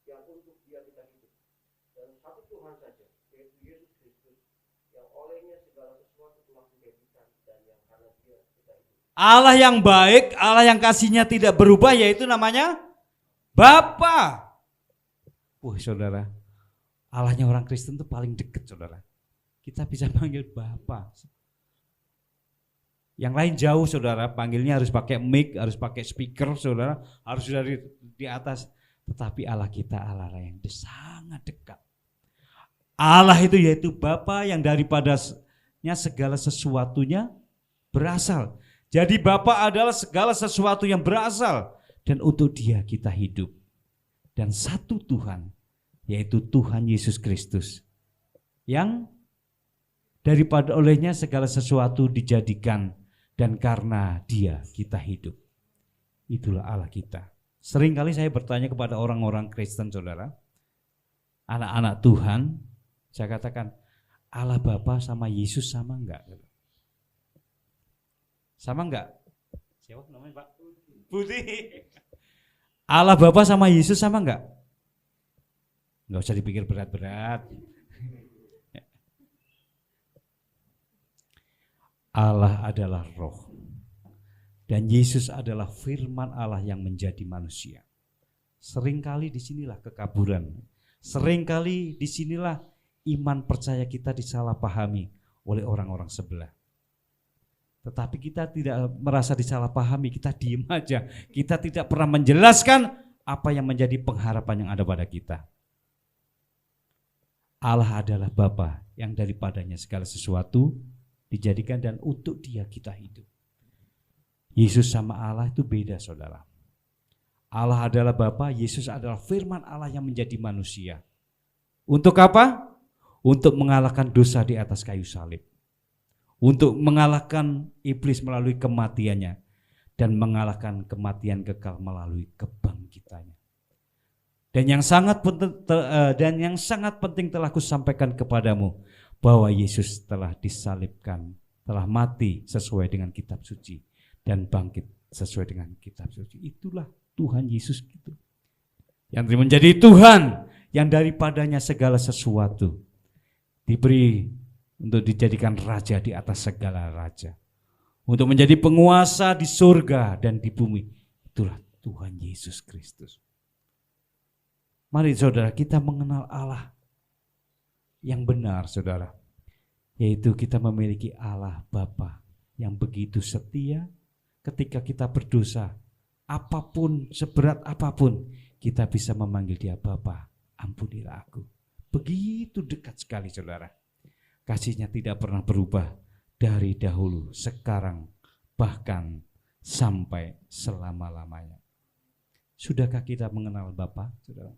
yang untuk Dia kita hidup. Dan satu Tuhan saja, yaitu Yesus Kristus, yang olehnya segala sesuatu telah dijadikan dan yang karena Dia kita hidup. Allah yang baik, Allah yang kasihnya tidak berubah, yaitu namanya Bapa. Saudara, Allahnya orang Kristen itu paling dekat, saudara. Kita bisa panggil Bapa. Yang lain jauh, saudara, panggilnya harus pakai mic, harus pakai speaker, saudara, harus dari di atas. Tetapi Allah kita Allah yang sangat dekat. Allah itu yaitu Bapa yang daripadanya segala sesuatunya berasal. Jadi Bapa adalah segala sesuatu yang berasal dan untuk Dia kita hidup. Dan satu Tuhan, yaitu Tuhan Yesus Kristus, yang daripada olehnya segala sesuatu dijadikan dan karena Dia kita hidup. Itulah Allah kita. Seringkali saya bertanya kepada orang-orang Kristen, saudara, anak-anak Tuhan, saya katakan, Allah Bapa sama Yesus sama enggak? Sama enggak? Siapa namanya, Pak? Budi. Allah Bapa sama Yesus sama enggak? Enggak usah dipikir berat-berat. Allah adalah roh. Dan Yesus adalah firman Allah yang menjadi manusia. Seringkali disinilah kekaburan. Seringkali disinilah iman percaya kita disalahpahami oleh orang-orang sebelah. Tetapi kita tidak merasa disalahpahami, kita diam aja. Kita tidak pernah menjelaskan apa yang menjadi pengharapan yang ada pada kita. Allah adalah Bapa yang daripadanya segala sesuatu dijadikan dan untuk Dia kita hidup. Yesus sama Allah itu beda, saudara. Allah adalah Bapa, Yesus adalah firman Allah yang menjadi manusia. Untuk apa? Untuk mengalahkan dosa di atas kayu salib. Untuk mengalahkan iblis melalui kematiannya dan mengalahkan kematian kekal melalui kebangkitannya. Dan yang sangat penting telah kusampaikan kepadamu bahwa Yesus telah disalibkan, telah mati sesuai dengan kitab suci dan bangkit sesuai dengan kitab suci. Itulah Tuhan Yesus gitu. Yang menjadi Tuhan, yang daripadanya segala sesuatu diberi untuk dijadikan raja di atas segala raja. Untuk menjadi penguasa di surga dan di bumi. Itulah Tuhan Yesus Kristus. Mari saudara, kita mengenal Allah yang benar, saudara. Yaitu kita memiliki Allah Bapa yang begitu setia. Ketika kita berdosa, apapun, seberat apapun, kita bisa memanggil dia Bapa, ampunilah aku. Begitu dekat sekali, saudara. Kasihnya tidak pernah berubah dari dahulu, sekarang, bahkan sampai selama-lamanya. Sudahkah kita mengenal Bapa, saudara?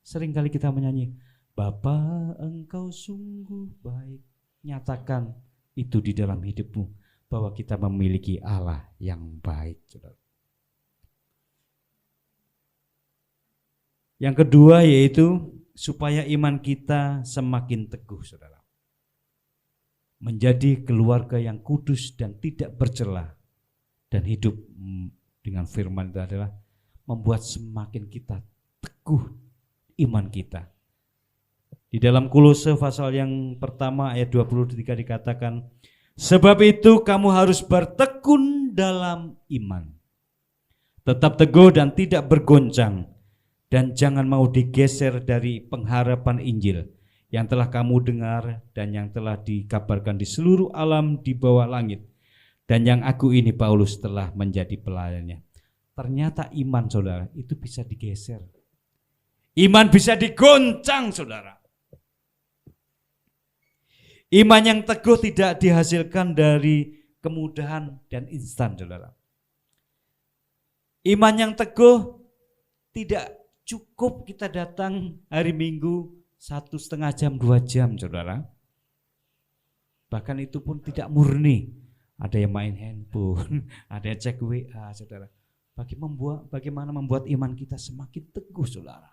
Seringkali kita menyanyi, Bapa engkau sungguh baik. Nyatakan itu di dalam hidupmu, bahwa kita memiliki Allah yang baik, saudara. Yang kedua yaitu supaya iman kita semakin teguh, saudara. Menjadi keluarga yang kudus dan tidak bercela, dan hidup dengan firman itu adalah membuat semakin kita teguh iman kita. Di dalam Kolose pasal yang pertama ayat 23 dikatakan, sebab itu kamu harus bertekun dalam iman, tetap teguh dan tidak bergoncang, dan jangan mau digeser dari pengharapan Injil yang telah kamu dengar dan yang telah dikabarkan di seluruh alam di bawah langit, dan yang aku ini Paulus telah menjadi pelayannya. Ternyata iman, saudara, itu bisa digeser. Iman bisa digoncang, saudara. Iman yang teguh tidak dihasilkan dari kemudahan dan instan, saudara. Iman yang teguh tidak cukup kita datang hari Minggu 1,5 jam, 2 jam, saudara. Bahkan itu pun tidak murni. Ada yang main handphone, ada yang cek WA, saudara. Bagaimana membuat iman kita semakin teguh, saudara.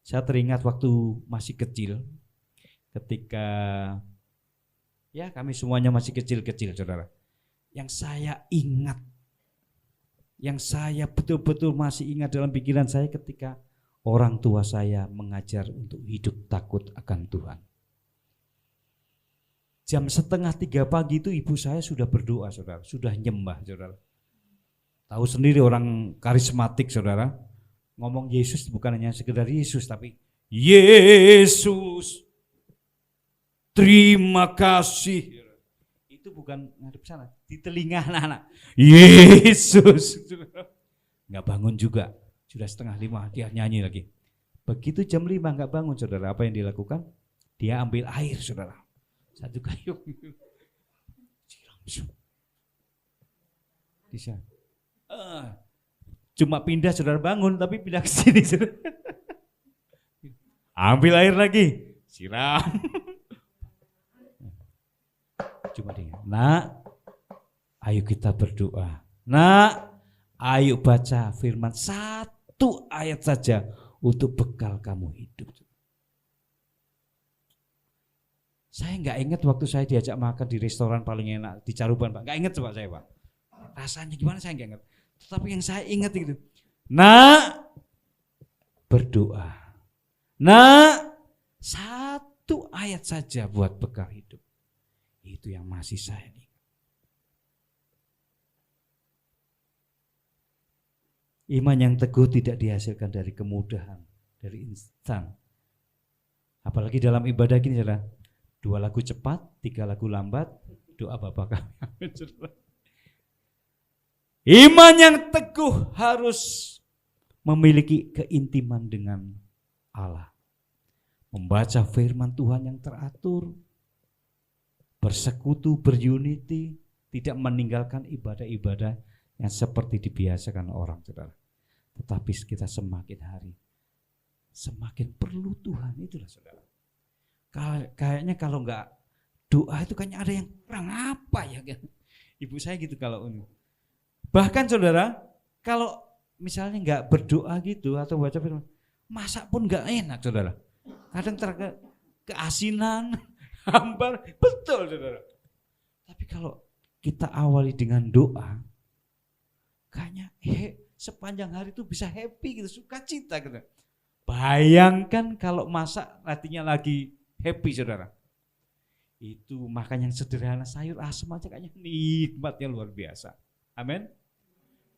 Saya teringat waktu masih kecil, ketika ya kami semuanya masih kecil-kecil, saudara. Yang saya ingat, yang saya betul-betul masih ingat dalam pikiran saya ketika orang tua saya mengajar untuk hidup takut akan Tuhan. Jam 2:30 pagi itu ibu saya sudah berdoa, saudara, sudah nyembah, saudara. Tahu sendiri orang karismatik, saudara. Ngomong Yesus bukan hanya sekedar Yesus, tapi Yesus, terima kasih. Itu bukan ngadep sana, di telinga anak-anak. Yesus, nggak bangun juga. Sudah 4:30 dia nyanyi lagi. Begitu jam 5 nggak bangun, saudara, apa yang dilakukan? Dia ambil air, saudara. 1 gayung. Bisa. Cuma pindah, saudara, bangun, tapi pindah ke sini, saudara. Ambil air lagi, siram. Cuma dia, nak, ayo kita berdoa. Nak, ayo baca firman 1 ayat saja untuk bekal kamu hidup. Saya nggak ingat waktu saya diajak makan di restoran paling enak di Caruban, Pak. Nggak ingat coba saya, Pak. Rasanya gimana saya nggak ingat. Tetapi yang saya ingat itu, nak, berdoa. Nak, 1 ayat saja buat bekal hidup. Itu yang masih saya ingat. Iman yang teguh tidak dihasilkan dari kemudahan, dari instan. Apalagi dalam ibadah gini, saudara. 2 lagu cepat, 3 lagu lambat, doa Bapa kami. Iman yang teguh harus memiliki keintiman dengan Allah. Membaca firman Tuhan yang teratur, bersekutu, berunity, tidak meninggalkan ibadah-ibadah yang seperti dibiasakan orang, saudara. Tetapi kita semakin hari semakin perlu Tuhan, itulah, saudara. Kayaknya kalau enggak doa itu kayaknya ada yang kurang apa ya. Ibu saya gitu kalau ini. Bahkan, saudara, kalau misalnya enggak berdoa gitu atau baca firman, masak pun enggak enak, saudara. Kadang keasinan, hambar, betul, saudara. Tapi kalau kita awali dengan doa, kayaknya sepanjang hari itu bisa happy gitu, sukacita gitu. Bayangkan kalau masak artinya lagi happy saudara. Itu makan yang sederhana, sayur asem aja kayaknya nikmatnya luar biasa. Amin.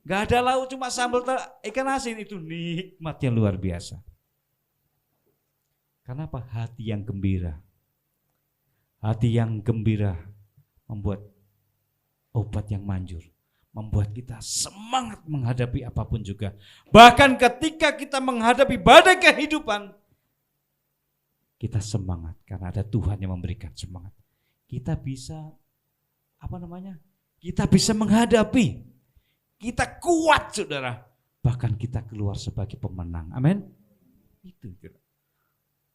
Gak ada lauk, cuma sambal ikan asin, itu nikmatnya luar biasa. Karena apa? Hati yang gembira. Hati yang gembira membuat obat yang manjur, membuat kita semangat menghadapi apapun juga. Bahkan ketika kita menghadapi badai kehidupan, kita semangat karena ada Tuhan yang memberikan semangat. Kita bisa kita bisa menghadapi. Kita kuat saudara. Bahkan kita keluar sebagai pemenang. Amin. Itu.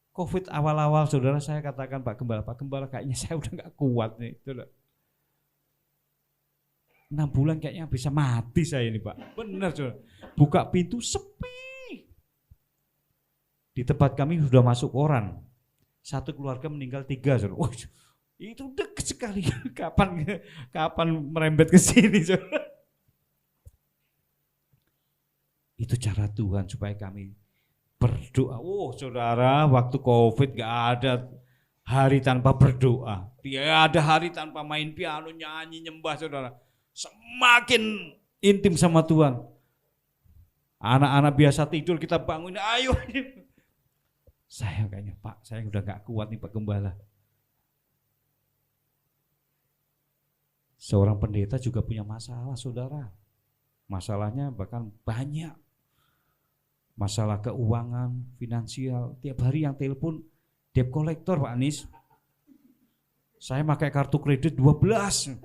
Covid awal-awal saudara, saya katakan Pak Gembala kayaknya saya udah gak kuat nih. 6 bulan kayaknya bisa mati saya ini Pak. Benar saudara. Buka pintu sepi. Di tempat kami sudah masuk koran. 1 keluarga meninggal 3 saudara. Oh, itu dekat sekali. Kapan merembet ke sini saudara. Itu cara Tuhan supaya kami berdoa. Oh saudara, waktu Covid gak ada hari tanpa berdoa. Tidak ada hari tanpa main piano, nyanyi, nyembah saudara. Semakin intim sama Tuhan. Anak-anak biasa tidur, kita bangun, ayo. Saya kayaknya Pak, saya udah gak kuat nih Pak Gembala. Seorang pendeta juga punya masalah saudara. Masalahnya bahkan banyak. Masalah keuangan, finansial, tiap hari yang telepon debt collector Pak Anies. Saya pakai kartu kredit 12,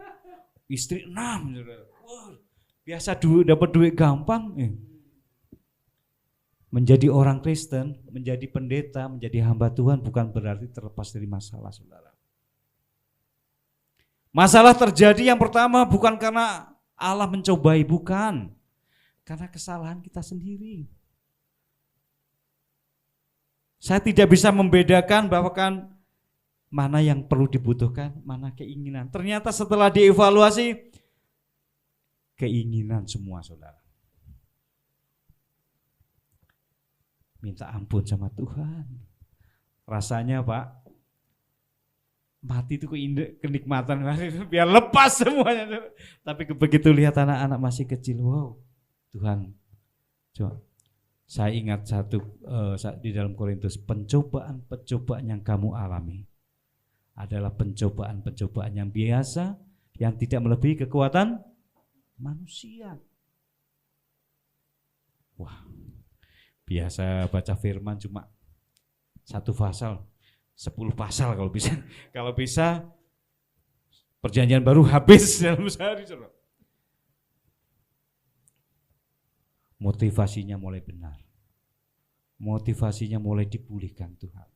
istri 6. Wah, biasa dapat duit gampang. Menjadi orang Kristen, menjadi pendeta, menjadi hamba Tuhan bukan berarti terlepas dari masalah saudara. Masalah terjadi yang pertama bukan karena Allah mencobai, bukan. Karena kesalahan kita sendiri. Saya tidak bisa membedakan bahwa kan mana yang perlu dibutuhkan, mana keinginan. Ternyata setelah dievaluasi, keinginan semua saudara. Minta ampun sama Tuhan. Rasanya Pak, mati itu kenikmatan, biar lepas semuanya. Tapi begitu lihat anak-anak masih kecil, wow, Tuhan, coba. Saya ingat di dalam Korintus, pencobaan yang kamu alami adalah pencobaan yang biasa, yang tidak melebihi kekuatan manusia. Wah, biasa baca firman cuma 1 pasal, 10 pasal kalau bisa. Kalau bisa perjanjian baru habis dalam sehari. Motivasinya mulai benar. Motivasinya mulai dipulihkan Tuhan.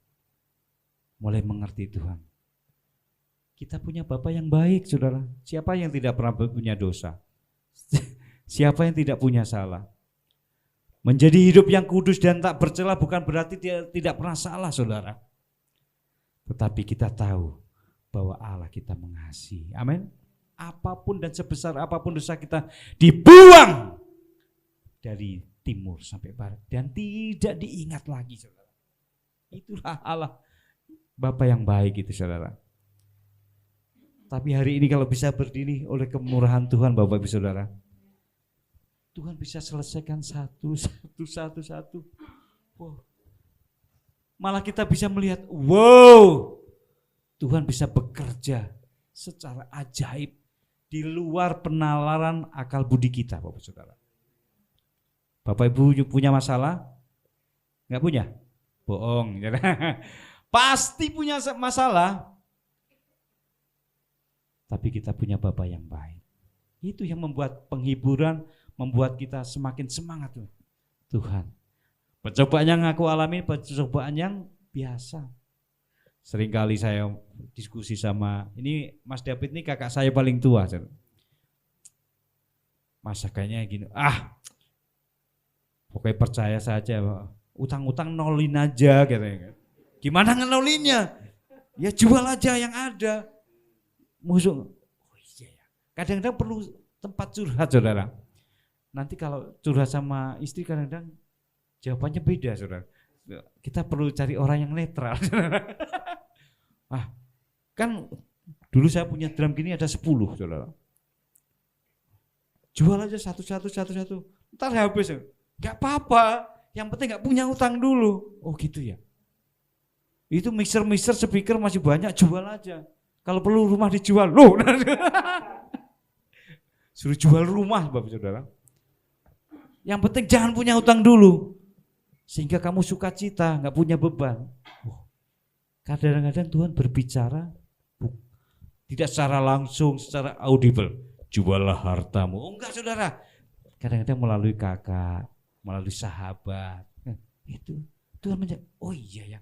Mulai mengerti Tuhan. Kita punya Bapa yang baik saudara. Siapa yang tidak pernah punya dosa? Siapa yang tidak punya salah? Menjadi hidup yang kudus dan tak bercela bukan berarti dia tidak pernah salah saudara. Tetapi kita tahu bahwa Allah kita mengasihi. Amin. Apapun dan sebesar apapun dosa kita dibuang dari timur sampai barat dan tidak diingat lagi saudara. Itulah Allah Bapa yang baik itu saudara. Tapi hari ini kalau bisa berdiri oleh kemurahan Tuhan Bapak Ibu Saudara, Tuhan bisa selesaikan satu. Wow. Malah kita bisa melihat, wow, Tuhan bisa bekerja secara ajaib di luar penalaran akal budi kita Bapak Saudara. Bapak Ibu punya masalah? Enggak punya? Bohong. Pasti punya masalah. Tapi kita punya Bapa yang baik. Itu yang membuat penghiburan, membuat kita semakin semangat. Tuhan, percobaan yang aku alami, percobaan yang biasa. Seringkali saya diskusi sama, ini Mas David ini kakak saya paling tua. Masa kayaknya gini, pokoknya percaya saja, utang-utang nolin aja katanya. Gimana ngenolinnya? Ya jual aja yang ada. Musuh. Oh iya ya. Kadang-kadang perlu tempat curhat saudara. nanti kalau curhat sama istri kadang-kadang jawabannya beda, saudara. Kita perlu cari orang yang netral. Kan dulu saya punya drum gini ada 10, saudara. Jual aja satu, ntar habis. Gak apa-apa, yang penting gak punya utang dulu. Oh gitu ya. Itu mixer, speaker masih banyak, jual aja. Kalau perlu rumah dijual, loh. Suruh jual rumah, Bapak Saudara. Yang penting jangan punya utang dulu. Sehingga kamu sukacita, gak punya beban. Kadang-kadang Tuhan berbicara tidak secara langsung, secara audible. Juallah hartamu. Oh enggak, saudara. Kadang-kadang melalui kakak, melalui sahabat. Itu Tuhan menjawab, oh iya ya.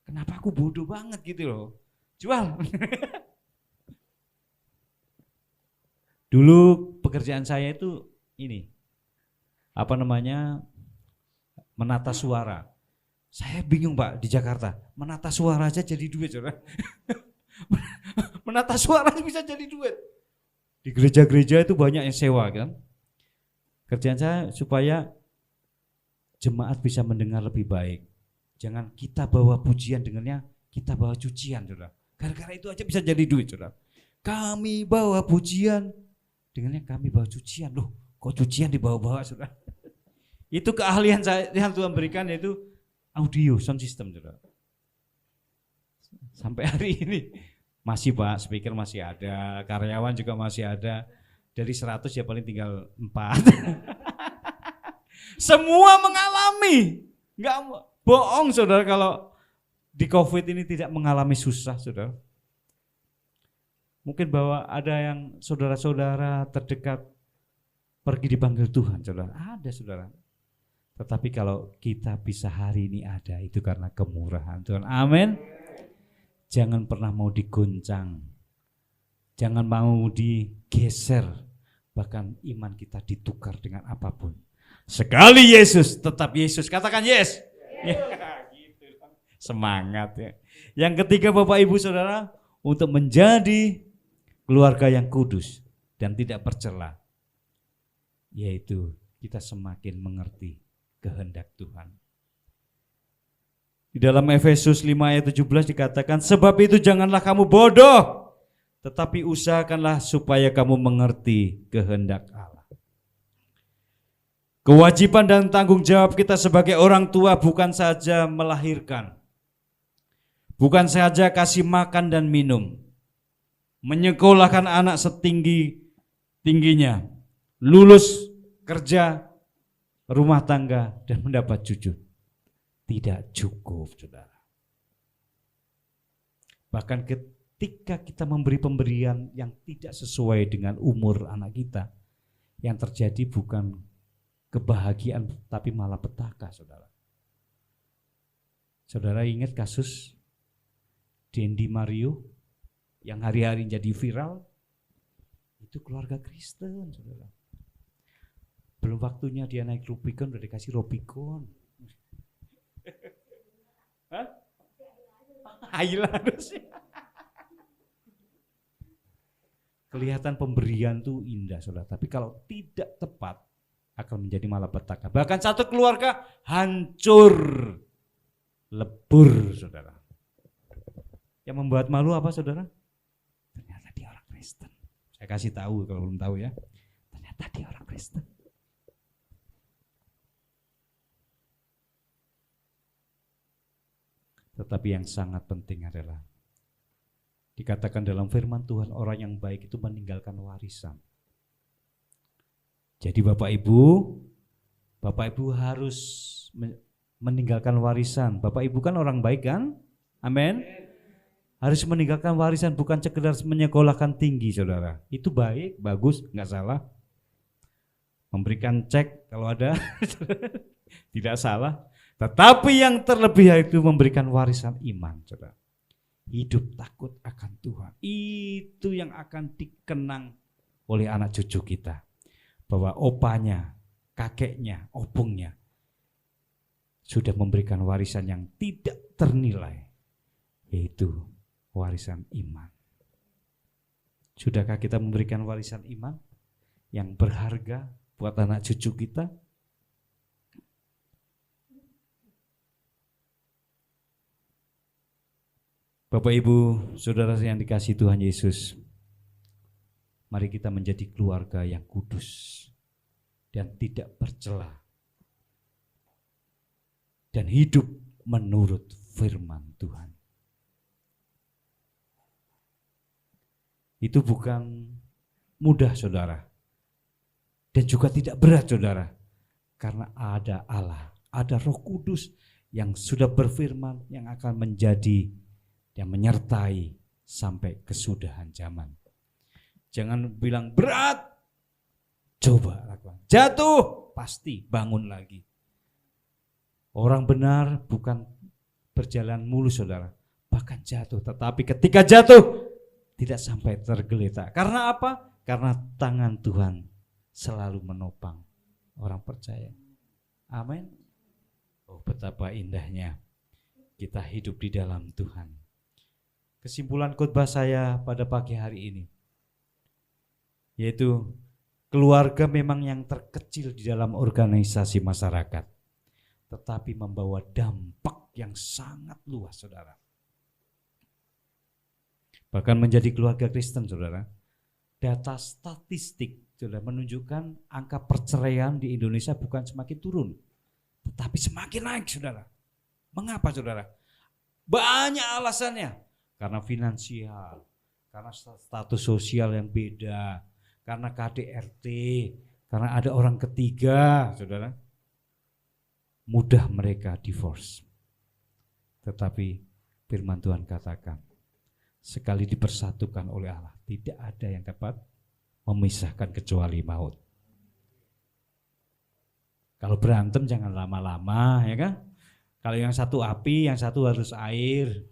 Kenapa aku bodoh banget gitu loh. Jual. Dulu pekerjaan saya itu ini. Menata suara. Saya bingung Pak di Jakarta. Menata suara aja jadi duit, saudara. Menata suara bisa jadi duit. Di gereja-gereja itu banyak yang sewa kan. Kerjaan saya supaya jemaat bisa mendengar lebih baik. Jangan kita bawa pujian dengannya, kita bawa cucian, saudara. Gara-gara itu aja bisa jadi duit, saudara. Kami bawa pujian dengannya kami bawa cucian. Loh, kok cucian dibawa-bawa, saudara? Itu keahlian saya yang Tuhan berikan, yaitu audio sound system, saudara. Sampai hari ini masih Pak, speaker masih ada, karyawan juga masih ada. Dari 100 ya paling tinggal 4. Semua mengalami. Enggak bohong, saudara, kalau di COVID ini tidak mengalami susah, saudara. Mungkin bahwa ada yang saudara-saudara terdekat pergi dipanggil Tuhan, saudara. Ada, saudara. Tetapi kalau kita bisa hari ini ada, itu karena kemurahan Tuhan. Amin. Jangan pernah mau diguncang. Jangan mau digeser. Bahkan iman kita ditukar dengan apapun. Sekali Yesus, tetap Yesus. Katakan yes. Ya, gitu. Semangat ya. Yang ketiga Bapak Ibu Saudara, untuk menjadi keluarga yang kudus dan tidak bercela, yaitu kita semakin mengerti kehendak Tuhan. Di dalam Efesus 5 ayat 17 dikatakan, sebab itu janganlah kamu bodoh, tetapi usahakanlah supaya kamu mengerti kehendak Allah. Kewajiban dan tanggung jawab kita sebagai orang tua bukan saja melahirkan, bukan saja kasih makan dan minum, menyekolahkan anak setinggi-tingginya, lulus kerja, rumah tangga, dan mendapat cucu. Tidak cukup, saudara. Bahkan ketika kita memberi pemberian yang tidak sesuai dengan umur anak kita, yang terjadi bukan kebahagiaan tapi malah petaka, saudara. Saudara ingat kasus Dendi Mario yang hari-hari jadi viral? Itu keluarga Kristen, saudara. Belum waktunya dia naik Rubicon, udah dikasih Rubicon. Hah? Highlanders. Kelihatan pemberian tuh indah, saudara. Tapi kalau tidak tepat akan menjadi malapetaka. Bahkan satu keluarga hancur, lebur, saudara. Yang membuat malu apa, saudara? Ternyata dia orang Kristen. Saya kasih tahu kalau belum tahu ya. Ternyata dia orang Kristen. Tetapi yang sangat penting adalah dikatakan dalam firman Tuhan, orang yang baik itu meninggalkan warisan. Jadi Bapak Ibu harus meninggalkan warisan. Bapak Ibu kan orang baik kan? Amin. Harus meninggalkan warisan, bukan sekedar menyekolahkan tinggi, saudara. Itu baik, bagus, nggak salah. Memberikan cek kalau ada, tidak salah. Tetapi yang terlebih itu memberikan warisan iman, saudara. Hidup takut akan Tuhan. Itu yang akan dikenang oleh anak cucu kita. Bahwa opanya, kakeknya, opungnya sudah memberikan warisan yang tidak ternilai, yaitu warisan iman. Sudahkah kita memberikan warisan iman yang berharga, buat anak cucu kita. Bapak Ibu, saudara yang dikasihi Tuhan Yesus, mari kita menjadi keluarga yang kudus dan tidak bercela dan hidup menurut firman Tuhan. Itu bukan mudah, saudara, dan juga tidak berat, saudara, karena ada Allah, ada Roh Kudus yang sudah berfirman, yang akan menjadi, yang menyertai sampai kesudahan zaman. Jangan bilang berat, coba lakukan. Jatuh, pasti bangun lagi. Orang benar bukan berjalan mulus, saudara, bahkan jatuh. Tetapi ketika jatuh, tidak sampai tergeletak. Karena apa? Karena tangan Tuhan selalu menopang orang percaya. Amin. Oh, betapa indahnya kita hidup di dalam Tuhan. Kesimpulan khotbah saya pada pagi hari ini, yaitu keluarga memang yang terkecil di dalam organisasi masyarakat, tetapi membawa dampak yang sangat luas, saudara. Bahkan menjadi keluarga Kristen, saudara, data statistik sudah menunjukkan angka perceraian di Indonesia bukan semakin turun, tetapi semakin naik, saudara. Mengapa, saudara? Banyak alasannya. Karena finansial, karena status sosial yang beda, karena KDRT, karena ada orang ketiga, saudara. Mudah mereka divorce. Tetapi firman Tuhan katakan, sekali dipersatukan oleh Allah, tidak ada yang dapat memisahkan kecuali maut. Kalau berantem jangan lama-lama, ya kan? Kalau yang satu api, yang satu harus air.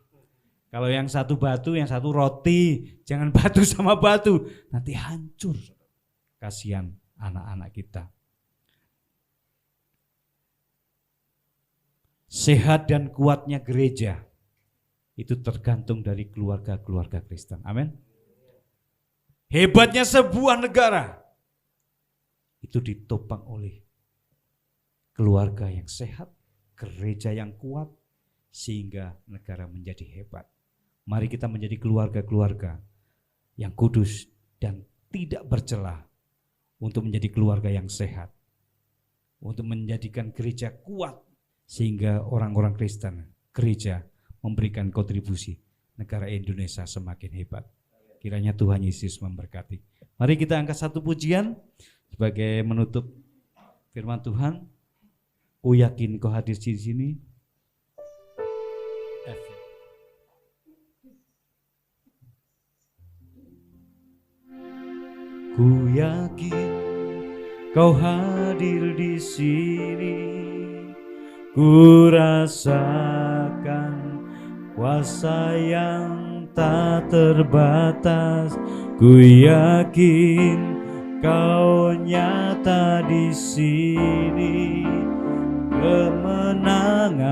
Kalau yang satu batu, yang satu roti, jangan batu sama batu, nanti hancur. Kasihan anak-anak kita. Sehat dan kuatnya gereja itu tergantung dari keluarga-keluarga Kristen. Amin. Hebatnya sebuah negara itu ditopang oleh keluarga yang sehat, gereja yang kuat, sehingga negara menjadi hebat. Mari kita menjadi keluarga-keluarga yang kudus dan tidak bercela, untuk menjadi keluarga yang sehat, untuk menjadikan gereja kuat, sehingga orang-orang Kristen, gereja memberikan kontribusi, negara Indonesia semakin hebat. Kiranya Tuhan Yesus memberkati. Mari kita angkat satu pujian sebagai menutup firman Tuhan. Ku yakin kau hadir di sini. Ku yakin kau hadir di sini, ku rasakan kuasa yang tak terbatas. Ku yakin kau nyata di sini, kemenangan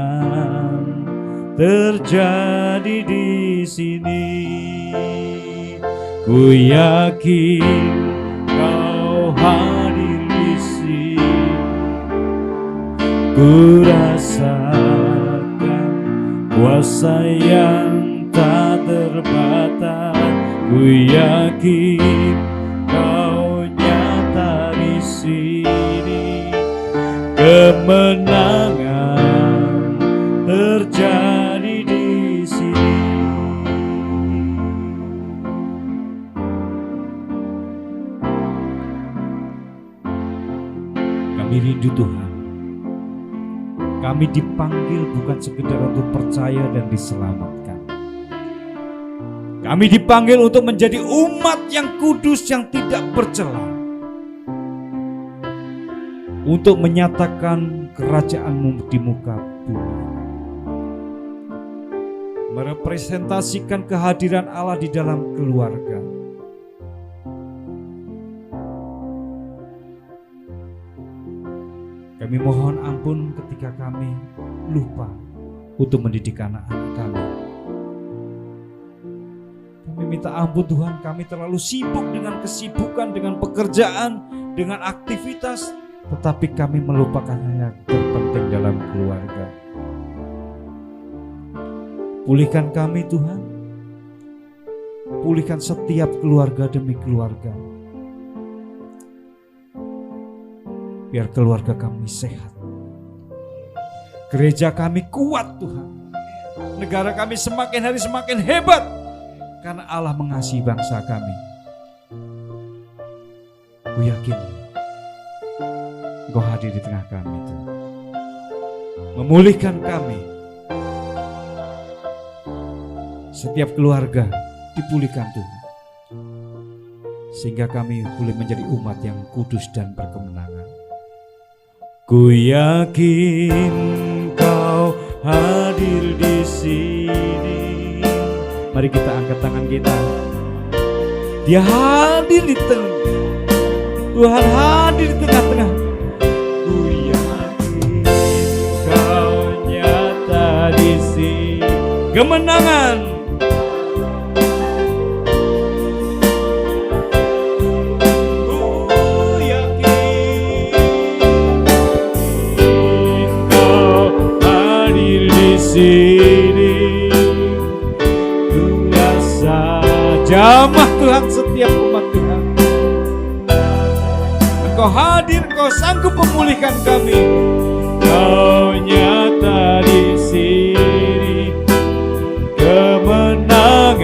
terjadi di sini. Ku yakin kau hadir di sini, ku rasakan kuasa yang tak terbatas. Ku yakin kau nyata di sini, kemenangan terjadi di sini. Kami rindu Tuhan. Kami dipanggil bukan sekedar untuk percaya dan diselamatkan. Kami dipanggil untuk menjadi umat yang kudus, yang tidak bercela, untuk menyatakan kerajaan-Mu di muka bumi, merepresentasikan kehadiran Allah di dalam keluarga. Kami mohon ampun ketika kami lupa untuk mendidik anak-anak kami. Kami minta ampun Tuhan, kami terlalu sibuk dengan kesibukan, dengan pekerjaan, dengan aktivitas, tetapi kami melupakan yang terpenting dalam keluarga. Pulihkan kami Tuhan, pulihkan setiap keluarga demi keluarga, biar keluarga kami sehat, gereja kami kuat Tuhan, negara kami semakin hari semakin hebat, karena Allah mengasihi bangsa kami. Aku yakin Engkau hadir di tengah kami Tuhan, memulihkan kami. Setiap keluarga dipulihkan Tuhan, sehingga kami boleh menjadi umat yang kudus dan berkemenangan. Ku yakin Kau hadir di sini. Mari kita angkat tangan kita. Dia hadir di tengah. Tuhan hadir di tengah-tengah. Ku yakin Kau nyata di sini. Kemenangan. Sini kuasa jamah Tuhan setiap umat Tuhan. Engkau hadir, Engkau sanggup memulihkan kami. Kau nyata di sini, kemenangan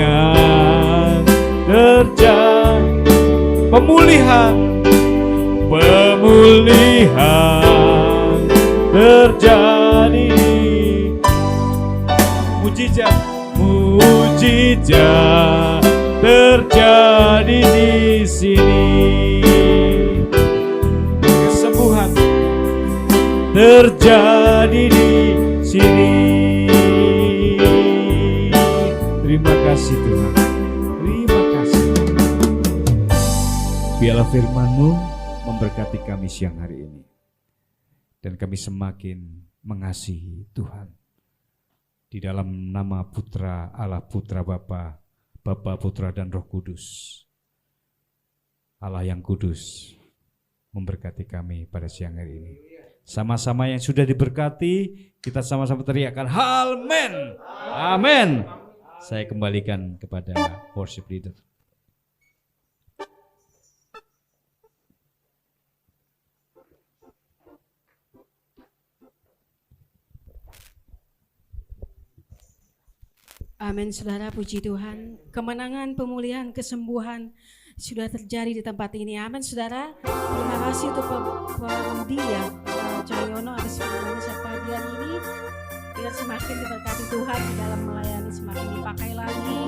terjadi, pemulihan terjadi. Mujizat terjadi di sini, kesembuhan terjadi di sini. Terima kasih Tuhan, terima kasih. Biarlah firman-Mu memberkati kami siang hari ini, dan kami semakin mengasihi Tuhan. Di dalam nama Putra Allah, Putra Bapa, Bapa, Putra dan Roh Kudus, Allah yang kudus memberkati kami pada siang hari ini. Sama-sama yang sudah diberkati, kita sama-sama teriakkan Amen. Amin. Saya kembalikan kepada worship leader. Amin, saudara, puji Tuhan. Kemenangan, pemulihan, kesembuhan sudah terjadi di tempat ini. Amin, saudara. Terima kasih untuk Pemdi ya, Cahyono atas firman saat pagi hari ini. Biar semakin diberkati Tuhan di dalam melayani, semakin dipakai lagi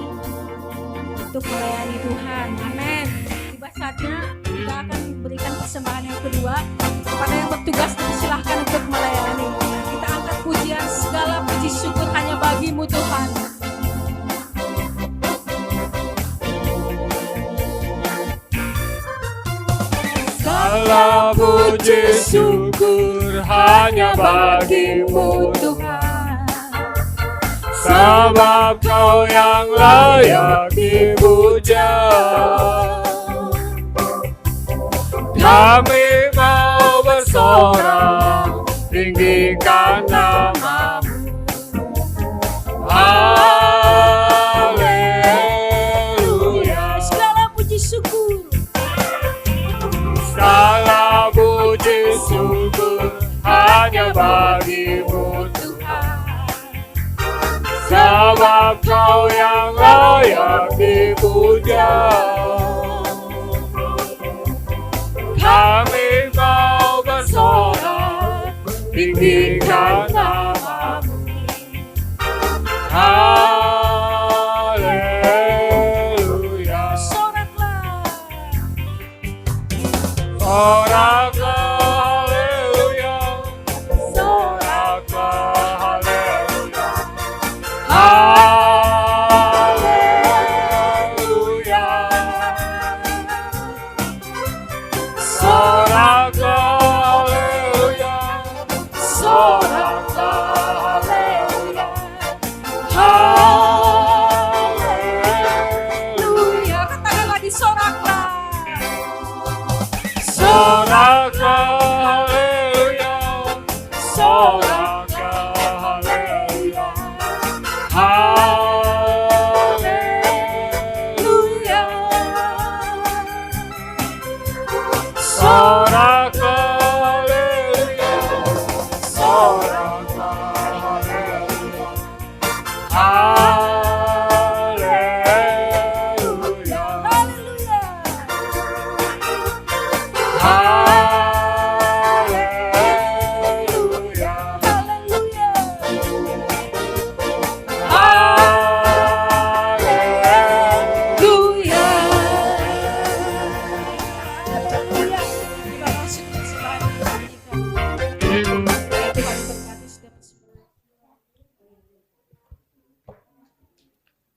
untuk melayani Tuhan. Amin. Tiba saatnya kita akan memberikan persembahan yang kedua kepada yang bertugas, disilahkan untuk melayani. Kita angkat pujian, segala puji syukur hanya bagi-Mu Tuhan. Segala puji syukur hanya bagi-Mu Tuhan, sebab Kau yang layak dipuja. Kami mau bersorak tinggikan nama-Mu. Haleluya. Segala puji syukur, segala puji syukur hanya bagi-Mu Tuhan, sebab Kau yang layak dipuja. Kami mau bersorak tinggikan nama-Mu. Haleluya. soraklah. Soraklah, haleluya. Soraklah, haleluya. Haleluya. Soraklah, haleluya. Soraklah,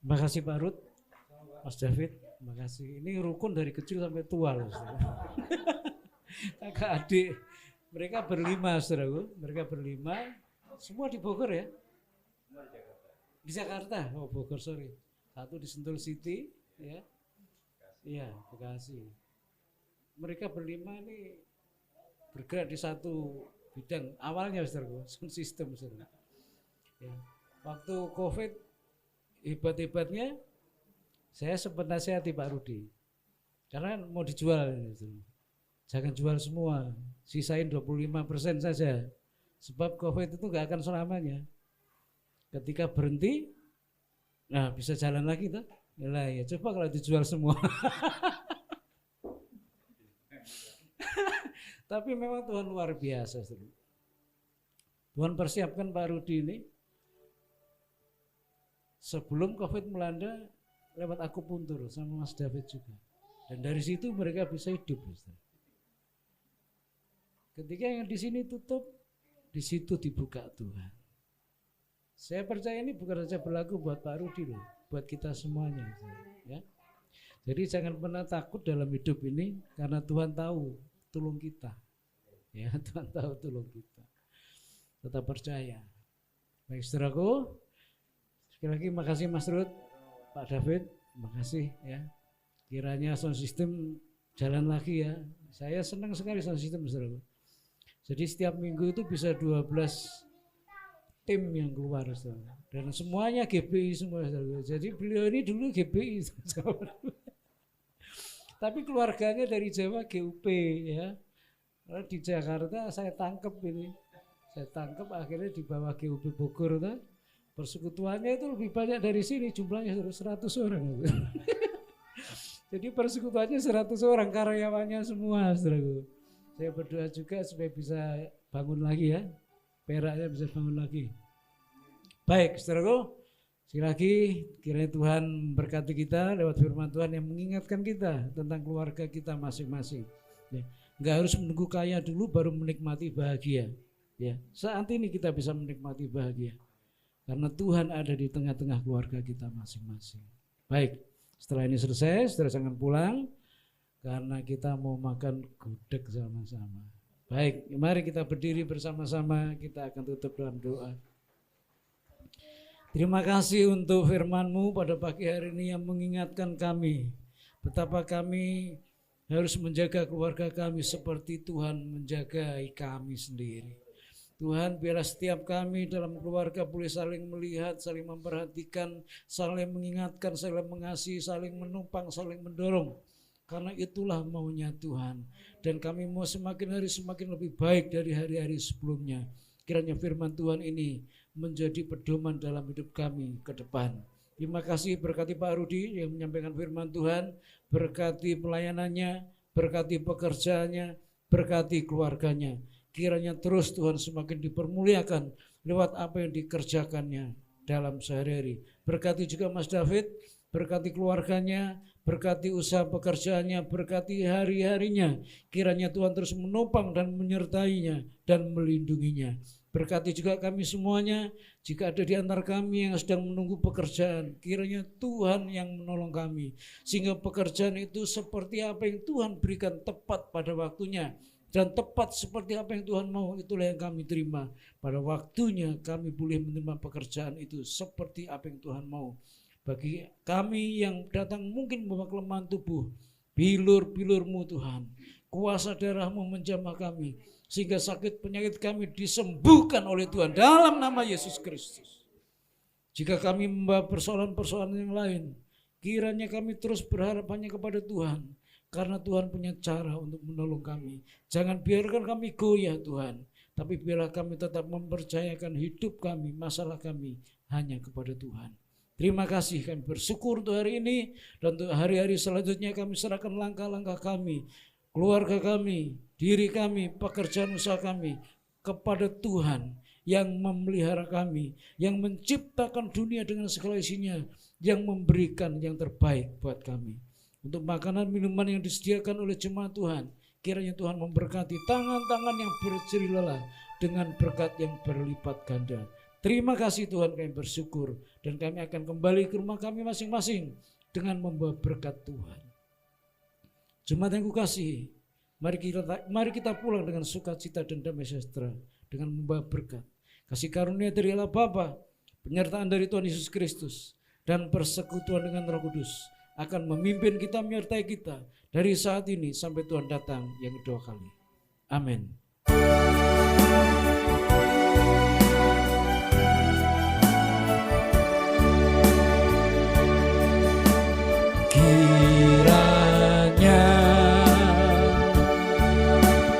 Terima kasih Pak Rut, Mas David, terima kasih. Ini rukun dari kecil sampai tua loh. Kakak adik, mereka berlima saudaraku, mereka berlima, semua di Bogor ya? Di Jakarta, oh Bogor sorry. Satu di Sentul City, ya, iya Bekasi. Mereka berlima ini bergerak di satu bidang awalnya saudaraku, sound system saudara. Ya. Waktu COVID hebat-hebatnya saya sempat nasihati Pak Rudi karena mau dijual gitu. Jangan jual semua, sisain 25% saja sebab COVID itu gak akan selamanya. Ketika berhenti nah bisa jalan lagi tuh. Ya coba kalau dijual semua. Tapi memang Tuhan luar biasa. Tuhan persiapkan Pak Rudi ini sebelum COVID melanda lewat akupuntur sama Mas David juga. Dan dari situ mereka bisa hidup. Ketika yang di sini tutup, di situ dibuka Tuhan. Saya percaya ini bukan saja berlaku buat Pak Rudi loh, buat kita semuanya. Ya. Jadi jangan pernah takut dalam hidup ini karena Tuhan tahu tulung kita. Ya, Tuhan tahu tulung kita. Tetap percaya. Baik saudaraku, sekali lagi makasih Mas Ruth, Pak David, makasih ya. Kiranya sound system jalan lagi ya. Saya senang sekali sound system saudaraku. Jadi setiap minggu itu bisa 12 tim yang keluar saudara. Dan semuanya GBI semua saudara. Jadi beliau ini dulu GBI saudara. Tapi keluarganya dari Jawa GUP ya. Karena di Jakarta saya tangkep ini. Saya tangkep akhirnya di bawah GUP Bogor tuh. Persekutuannya itu lebih banyak dari sini jumlahnya 100 orang. Jadi persekutuannya 100 orang karyawannya semua saudara. Saya berdoa juga supaya bisa bangun lagi ya. Peraknya bisa bangun lagi. Baik saudaraku. Sekali lagi kiranya Tuhan berkati kita lewat firman Tuhan yang mengingatkan kita tentang keluarga kita masing-masing. Ya. Nggak harus menunggu kaya dulu baru menikmati bahagia. Ya. Saat ini kita bisa menikmati bahagia. Karena Tuhan ada di tengah-tengah keluarga kita masing-masing. Baik, setelah ini selesai, saudara jangan pulang. Karena kita mau makan gudeg sama-sama. Baik, mari kita berdiri bersama-sama, kita akan tutup dalam doa. Terima kasih untuk firman-Mu pada pagi hari ini yang mengingatkan kami betapa kami harus menjaga keluarga kami seperti Tuhan menjaga kami sendiri. Tuhan, biarlah setiap kami dalam keluarga boleh saling melihat, saling memperhatikan, saling mengingatkan, saling mengasihi, saling menumpang, saling mendorong. Karena itulah maunya Tuhan. Dan kami mau semakin hari semakin lebih baik dari hari-hari sebelumnya. Kiranya firman Tuhan ini menjadi pedoman dalam hidup kami ke depan. Terima kasih, berkati Pak Rudi yang menyampaikan firman Tuhan, berkati pelayanannya, berkati pekerjaannya, berkati keluarganya. Kiranya terus Tuhan semakin dipermuliakan lewat apa yang dikerjakannya dalam sehari-hari. Berkati juga Mas David, berkati keluarganya, berkati usaha pekerjaannya, berkati hari-harinya. Kiranya Tuhan terus menopang dan menyertainya dan melindunginya. Berkati juga kami semuanya, jika ada di antara kami yang sedang menunggu pekerjaan, kiranya Tuhan yang menolong kami. Sehingga pekerjaan itu seperti apa yang Tuhan berikan tepat pada waktunya. Dan tepat seperti apa yang Tuhan mau, itulah yang kami terima. Pada waktunya kami boleh menerima pekerjaan itu seperti apa yang Tuhan mau. Bagi kami yang datang mungkin membawa kelemahan tubuh, bilur-bilur-Mu Tuhan, kuasa darah-Mu menjamah kami, sehingga sakit penyakit kami disembuhkan oleh Tuhan dalam nama Yesus Kristus. Jika kami membawa persoalan-persoalan yang lain, kiranya kami terus berharap hanya kepada Tuhan, karena Tuhan punya cara untuk menolong kami. Jangan biarkan kami goyah Tuhan, tapi biarlah kami tetap mempercayakan hidup kami, masalah kami hanya kepada Tuhan. Terima kasih, kami bersyukur untuk hari ini dan untuk hari-hari selanjutnya kami serahkan langkah-langkah kami, keluarga kami, diri kami, pekerjaan usaha kami kepada Tuhan yang memelihara kami, yang menciptakan dunia dengan segala isinya, yang memberikan yang terbaik buat kami. Untuk makanan minuman yang disediakan oleh jemaat Tuhan, kiranya Tuhan memberkati tangan-tangan yang berjeri lelah dengan berkat yang berlipat ganda. Terima kasih Tuhan, kami bersyukur dan kami akan kembali ke rumah kami masing-masing dengan membawa berkat Tuhan. Jemaat yang kukasihi, mari kita pulang dengan sukacita dan damai sejahtera dengan membawa berkat. Kasih karunia dari Allah Bapa, penyertaan dari Tuhan Yesus Kristus, dan persekutuan dengan Roh Kudus akan memimpin kita, menyertai kita dari saat ini sampai Tuhan datang yang kedua kali. Amin. Kiranya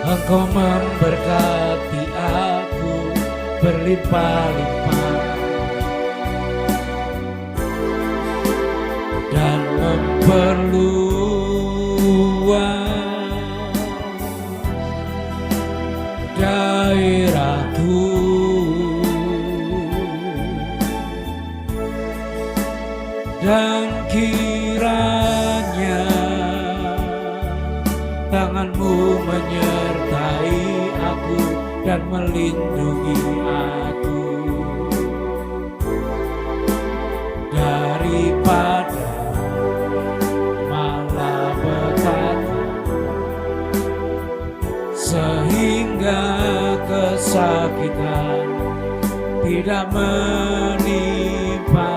Engkau memberkati aku berlimpah-limpah dan memperluas daerahku, dan kiranya tangan-Mu menyertai aku dan melindungi aku daripada malapetaka, sehingga kesakitan tidak menimpa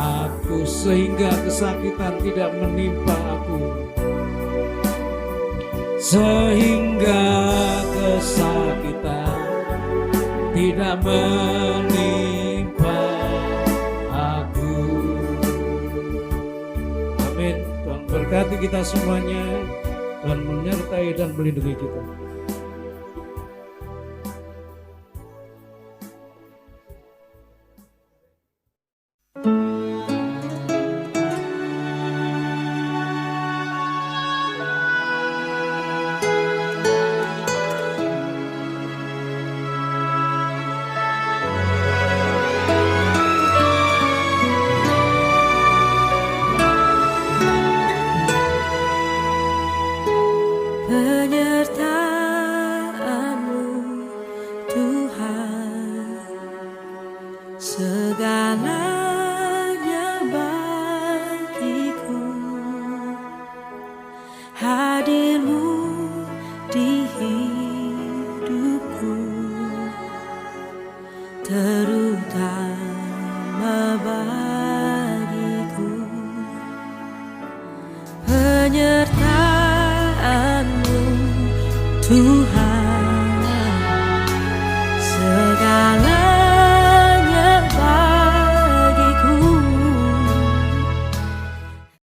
aku, sehingga kesakitan tidak menimpa aku, sehingga kesakitan tidak menimpa aku. Amin. Tuhan berkati kita semuanya, Tuhan menyertai dan melindungi kita. Penyertaan-Mu Tuhan, segalanya bagiku. Hadir-Mu di hidupku, terutama bagiku. Penyertaan-Mu Tuhan,